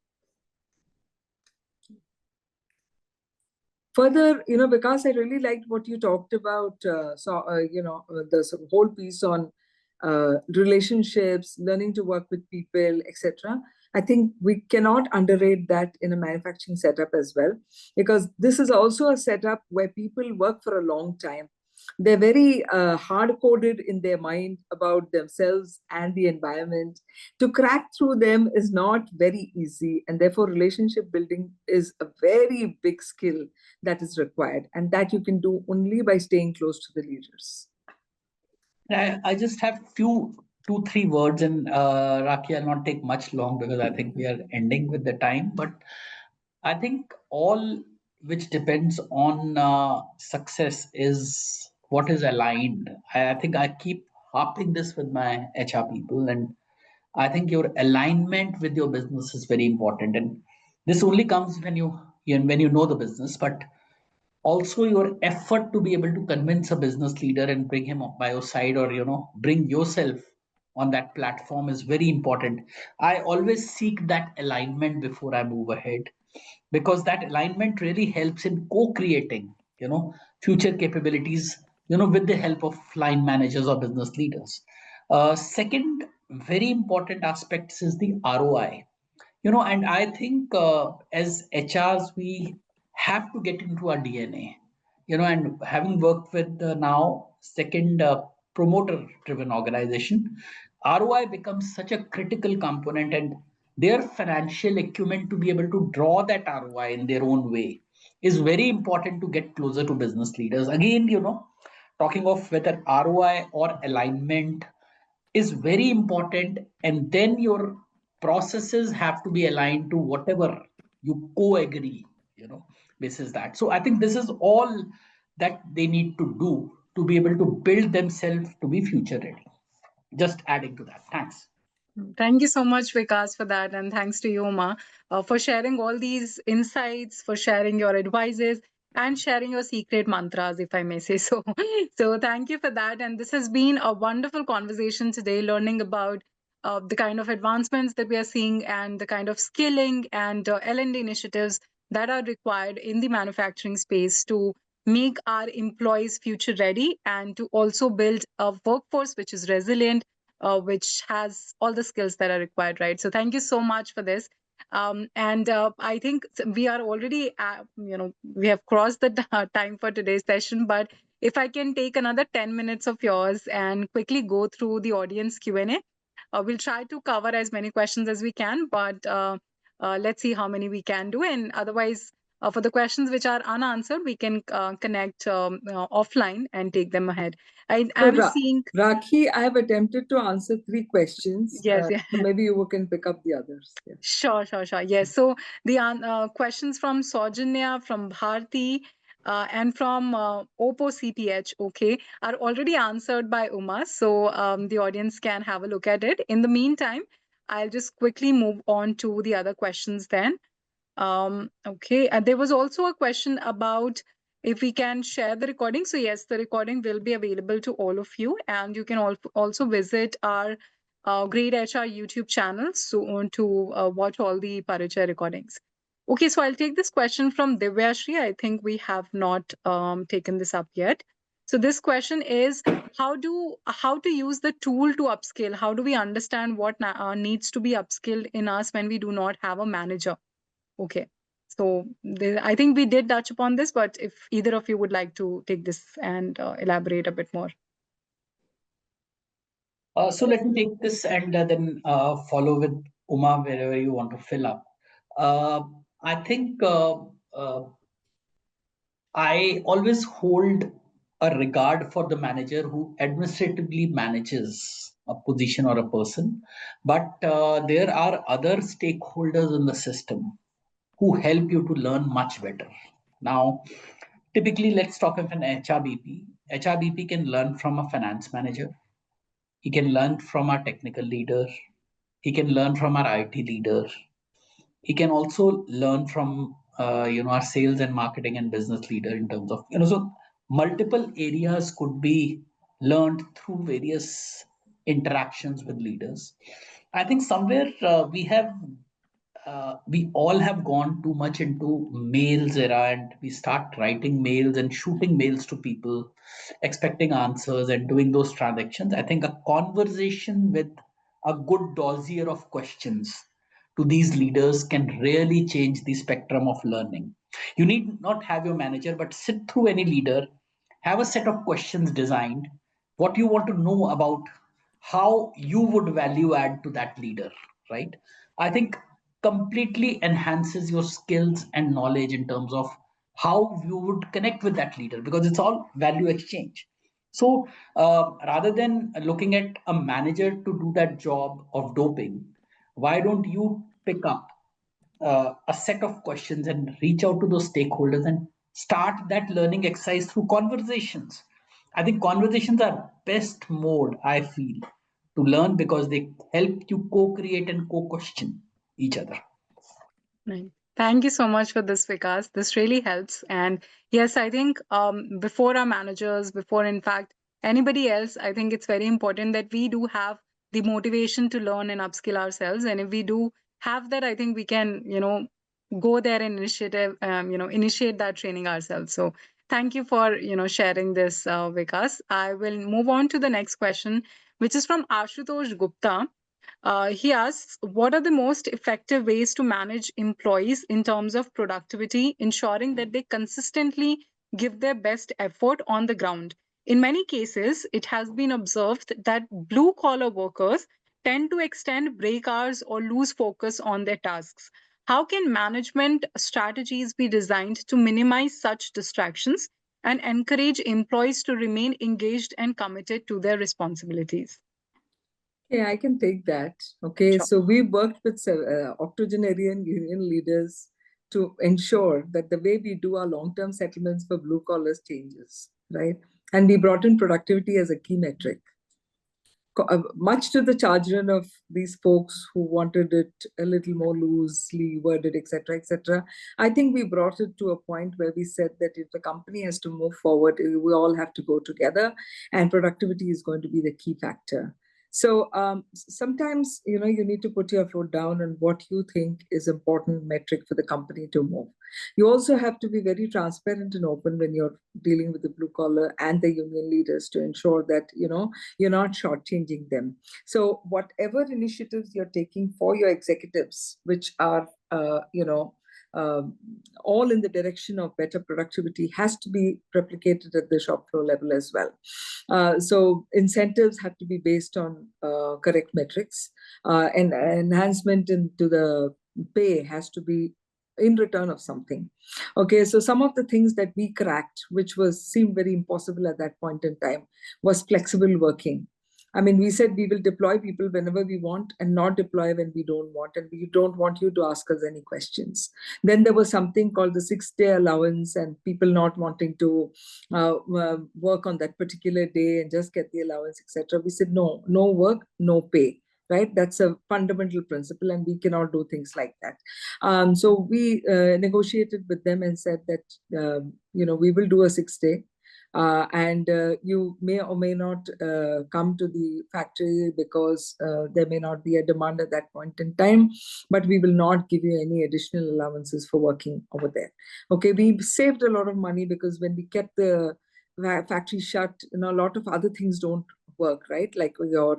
Further, because I really liked what you talked about, the whole piece on relationships, learning to work with people, etc. I think we cannot underrate that in a manufacturing setup as well, because this is also a setup where people work for a long time. They're very hard-coded in their mind about themselves and the environment. To crack through them is not very easy, and therefore relationship building is a very big skill that is required, and that you can do only by staying close to the leaders. I just have two, three words, and Raki, I'll not take much long because I think we are ending with the time. But I think all which depends on success is what is aligned. I think I keep harping this with my HR people, and I think your alignment with your business is very important. And this only comes when you know the business, but also your effort to be able to convince a business leader and bring him up by your side, or bring yourself on that platform is very important. I always seek that alignment before I move ahead, because that alignment really helps in co-creating future capabilities with the help of line managers or business leaders. Second very important aspect is the ROI. And I think as HRs we have to get into our DNA, and having worked with now second promoter driven organization, ROI becomes such a critical component, and their financial acumen to be able to draw that ROI in their own way is very important to get closer to business leaders. Again, talking of whether ROI or alignment is very important, and then your processes have to be aligned to whatever you co-agree, basis that. So I think this is all that they need to do to be able to build themselves to be future ready. Just adding to that. Thanks. Thank you so much, Vikas, for that. And thanks to you, Ma, for sharing all these insights, for sharing your advices, and sharing your secret mantras, if I may say so. So, thank you for that. And this has been a wonderful conversation today, learning about the kind of advancements that we are seeing and the kind of skilling and L&D initiatives that are required in the manufacturing space to make our employees future ready and to also build a workforce which is resilient, which has all the skills that are required, right? So thank you so much for this. And I think we are already, we have crossed the time for today's session, but if I can take another 10 minutes of yours and quickly go through the audience Q&A, we'll try to cover as many questions as we can, but let's see how many we can do. And otherwise, for the questions which are unanswered, we can connect offline and take them ahead. I'm seeing... Rakhi, I have attempted to answer 3 questions. Yes, yeah. So maybe you can pick up the others. Yeah. Sure. Yes. So the questions from Sojanya, from Bharti, and from Oppo CTH, okay, are already answered by Uma. So the audience can have a look at it. In the meantime, I'll just quickly move on to the other questions then. Okay. There was also a question about if we can share the recording. So yes, the recording will be available to all of you, and you can also visit our greytHR YouTube channel to watch all the Parichay recordings. Okay, so I'll take this question from Divyashri. I think we have not taken this up yet. So this question is how to use the tool to upskill. How do we understand what needs to be upskilled in us when we do not have a manager? Okay. So I think we did touch upon this, but if either of you would like to take this and elaborate a bit more. So let me take this and then follow with Uma wherever you want to fill up. I think I always hold a regard for the manager who administratively manages a position or a person, but there are other stakeholders in the system who help you to learn much better. Now, typically, let's talk of an HRBP. HRBP can learn from a finance manager. He can learn from our technical leader. He can learn from our IT leader. He can also learn from our sales and marketing and business leader in terms of so multiple areas could be learned through various interactions with leaders. I think somewhere we all have gone too much into mails era, and we start writing mails and shooting mails to people expecting answers and doing those transactions. I think a conversation with a good dossier of questions to these leaders can really change the spectrum of learning. You need not have your manager, but sit through any leader, have a set of questions designed, what you want to know about how you would value add to that leader, right? I think completely enhances your skills and knowledge in terms of how you would connect with that leader, because it's all value exchange. So rather than looking at a manager to do that job of doping, why don't you pick up a set of questions and reach out to those stakeholders and start that learning exercise through conversations? I think conversations are best mode, I feel, to learn, because they help you co-create and co-question each other. Right. Thank you so much for this, Vikas. This really helps. And yes, I think before our managers, before in fact anybody else, I think it's very important that we do have the motivation to learn and upskill ourselves. And if we do have that, I think we can, go there and initiate that training ourselves. So thank you for, sharing this, Vikas. I will move on to the next question, which is from Ashutosh Gupta. He asks, what are the most effective ways to manage employees in terms of productivity, ensuring that they consistently give their best effort on the ground? In many cases, it has been observed that blue collar workers tend to extend break hours or lose focus on their tasks. How can management strategies be designed to minimize such distractions and encourage employees to remain engaged and committed to their responsibilities? Yeah, I can take that. Okay, Sure. so we worked with octogenarian union leaders to ensure that the way we do our long-term settlements for blue collars changes, right? And we brought in productivity as a key metric. Much to the chagrin of these folks who wanted it a little more loosely worded, etc., etc. I think we brought it to a point where we said that if the company has to move forward, we all have to go together, and productivity is going to be the key factor. So sometimes, you need to put your foot down on what you think is important metric for the company to move. You also have to be very transparent and open when you're dealing with the blue collar and the union leaders to ensure that, you're not shortchanging them. So whatever initiatives you're taking for your executives, which are, all in the direction of better productivity, has to be replicated at the shop floor level as well. So incentives have to be based on correct metrics, and enhancement into the pay has to be in return of something. Okay, so some of the things that we cracked, which seemed very impossible at that point in time, was flexible working. I mean, we said we will deploy people whenever we want and not deploy when we don't want, and we don't want you to ask us any questions. Then there was something called the 6-day allowance, and people not wanting to work on that particular day and just get the allowance, etc. We said no work, no pay. Right? That's a fundamental principle, and we cannot do things like that. So we negotiated with them and said that, we will do a 6-day. And you may or may not come to the factory because there may not be a demand at that point in time, but we will not give you any additional allowances for working over there. Okay, we saved a lot of money because when we kept the factory shut, a lot of other things don't work, right? Like your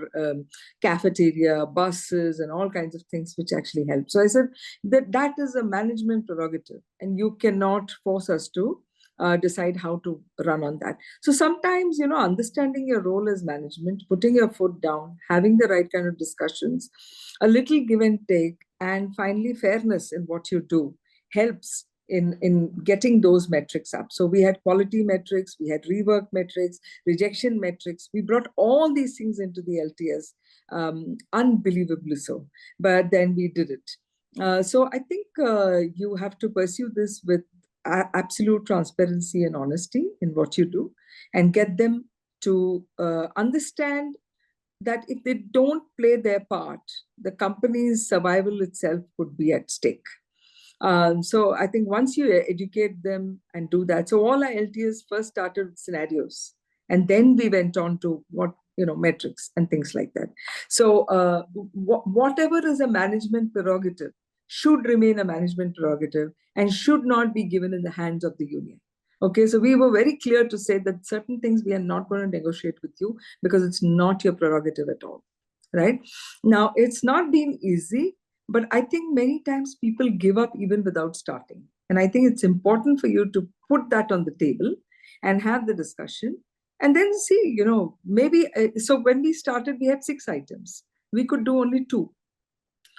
cafeteria, buses, and all kinds of things which actually help. So I said that is a management prerogative, and you cannot force us to decide how to run on that. So sometimes, understanding your role as management, putting your foot down, having the right kind of discussions, a little give and take, and finally fairness in what you do helps in getting those metrics up. So we had quality metrics, we had rework metrics, rejection metrics. We brought all these things into the LTS, unbelievably so. But then we did it. So I think you have to pursue this with absolute transparency and honesty in what you do, and get them to understand that if they don't play their part, the company's survival itself could be at stake. So I think once you educate them and do that, so all our LTS first started with scenarios, and then we went on to metrics and things like that. So whatever is a management prerogative should remain a management prerogative and should not be given in the hands of the union. Okay, so we were very clear to say that certain things we are not going to negotiate with you because it's not your prerogative at all, right? Now, it's not been easy, but I think many times people give up even without starting. And I think it's important for you to put that on the table and have the discussion and then see, maybe, so when we started, we had 6 items. We could do only 2.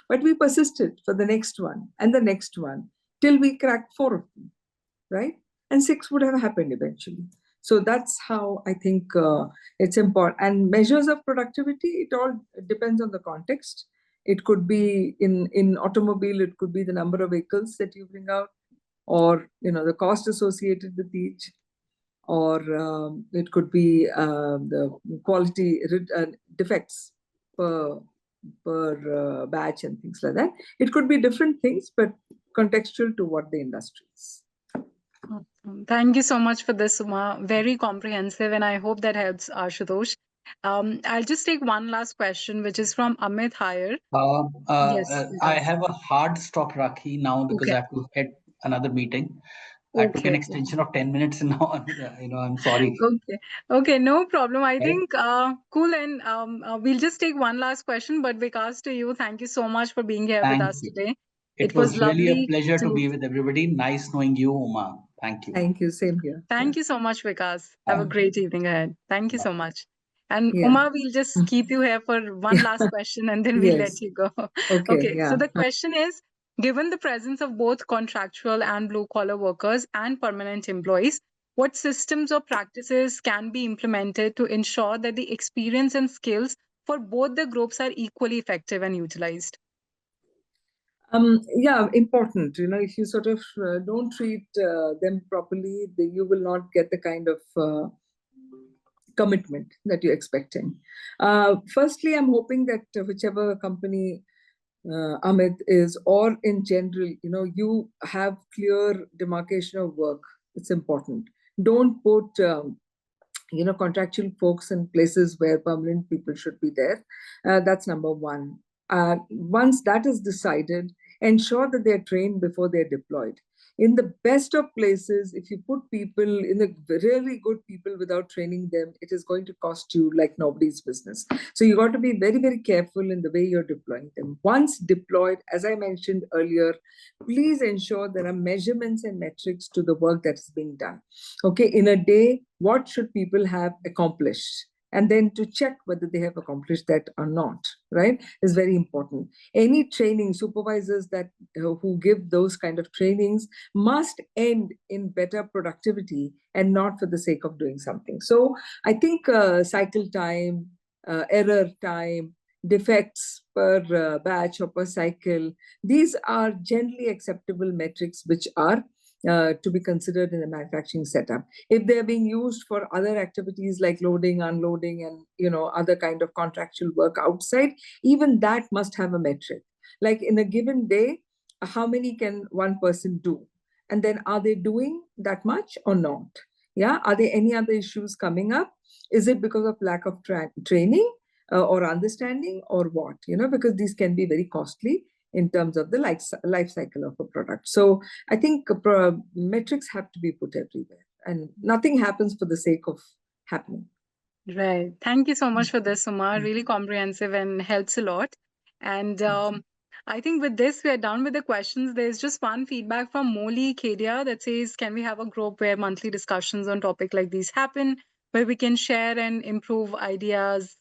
But we persisted for the next one and the next one till we cracked 4 of them, right? And 6 would have happened eventually. So that's how I think it's important. And measures of productivity, it all depends on the context. It could be in automobile, it could be the number of vehicles that you bring out, or the cost associated with each, or it could be the quality defects per batch and things like that. It could be different things, but contextual to what the industry is. Thank you so much for this, Uma. Very comprehensive, and I hope that helps Ashutosh. I'll just take one last question, which is from Amit Hire. Yes, I Vikas. have a hard stop, Rakhi, now because Okay. I have to head another meeting. I took an Okay. extension of 10 minutes and now I'm sorry. Okay. Okay, no problem. I Right? think cool. And we'll just take one last question. But Vikas, to you, thank you so much for being here with Thank us you. today. It It was was really a lovely pleasure to to. be with everybody. Nice knowing you, Uma. Thank you. Thank you. Same here. Thank you so much, Vikas. Have a Bye. great evening ahead. Thank you Bye. so much. And Yeah. Uma, we'll just keep you here for one Yeah. last question and then we'll let Yes. you go. Okay. Okay, so Yeah. the question is, given the presence of both contractual and blue collar workers and permanent employees, what systems or practices can be implemented to ensure that the experience and skills for both the groups are equally effective and utilized? Yeah, important. If you sort of don't treat them properly, you will not get the kind of commitment that you're expecting. Firstly, I'm hoping that whichever company Amit is, or in general, you have clear demarcation of work. It's important. Don't put contractual folks in places where permanent people should be there. That's number one. Once that is decided, ensure that they're trained before they're deployed. In the best of places, if you put people in the really good people without training them, it is going to cost you like nobody's business. So you got to be very, very careful in the way you're deploying them. Once deployed, as I mentioned earlier, please ensure there are measurements and metrics to the work that is being done. Okay, in a day, what should people have accomplished? And then to check whether they have accomplished that or not, right, is very important. Any training, supervisors that who give those kind of trainings must end in better productivity and not for the sake of doing something. So I think cycle time, error time, defects per batch or per cycle, these are generally acceptable metrics which are to be considered in the manufacturing setup. If they're being used for other activities like loading, unloading, and other kind of contractual work outside, even that must have a metric. Like in a given day, how many can one person do? And then are they doing that much or not? Yeah. Are there any other issues coming up? Is it because of lack of training or understanding or what? Because these can be very costly in terms of the life cycle of a product. So I think metrics have to be put everywhere, and nothing happens for the sake of happening. Right. Thank you so much for this, Sumar. Really comprehensive and helps a lot. And I think with this, we are done with the questions. There's just one feedback from Molly Kedia that says, can we have a group where monthly discussions on topic like these happen, where we can share and improve ideas?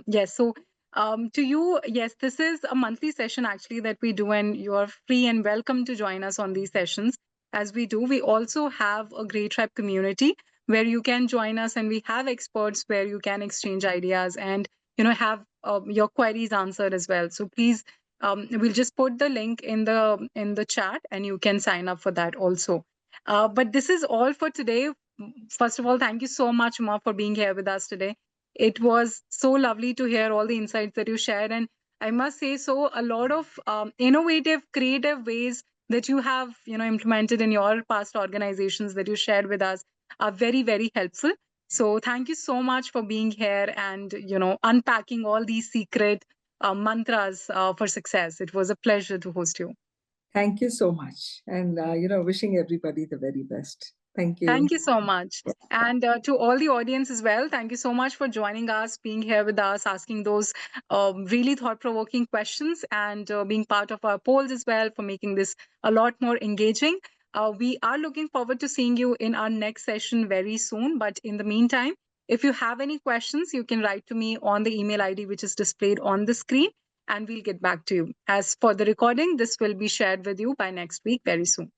Yes. So to you, yes, this is a monthly session actually that we do, and you are free and welcome to join us on these sessions. As we do, we also have a Grey Tribe community where you can join us, and we have experts where you can exchange ideas and have your queries answered as well. So please, we'll just put the link in the chat, and you can sign up for that also. But this is all for today. First of all, thank you so much, Ma, for being here with us today. It was so lovely to hear all the insights that you shared, and I must say so, a lot of innovative, creative ways that you have implemented in your past organizations that you shared with us are very, very helpful. So thank you so much for being here and unpacking all these secret mantras for success. It was a pleasure to host you. Thank you so much. And, wishing everybody the very best. Thank you. Thank you so much. And to all the audience as well, thank you so much for joining us, being here with us, asking those really thought-provoking questions, and being part of our polls as well, for making this a lot more engaging. We are looking forward to seeing you in our next session very soon. But in the meantime, if you have any questions, you can write to me on the email ID which is displayed on the screen, and we'll get back to you. As for the recording, this will be shared with you by next week very soon.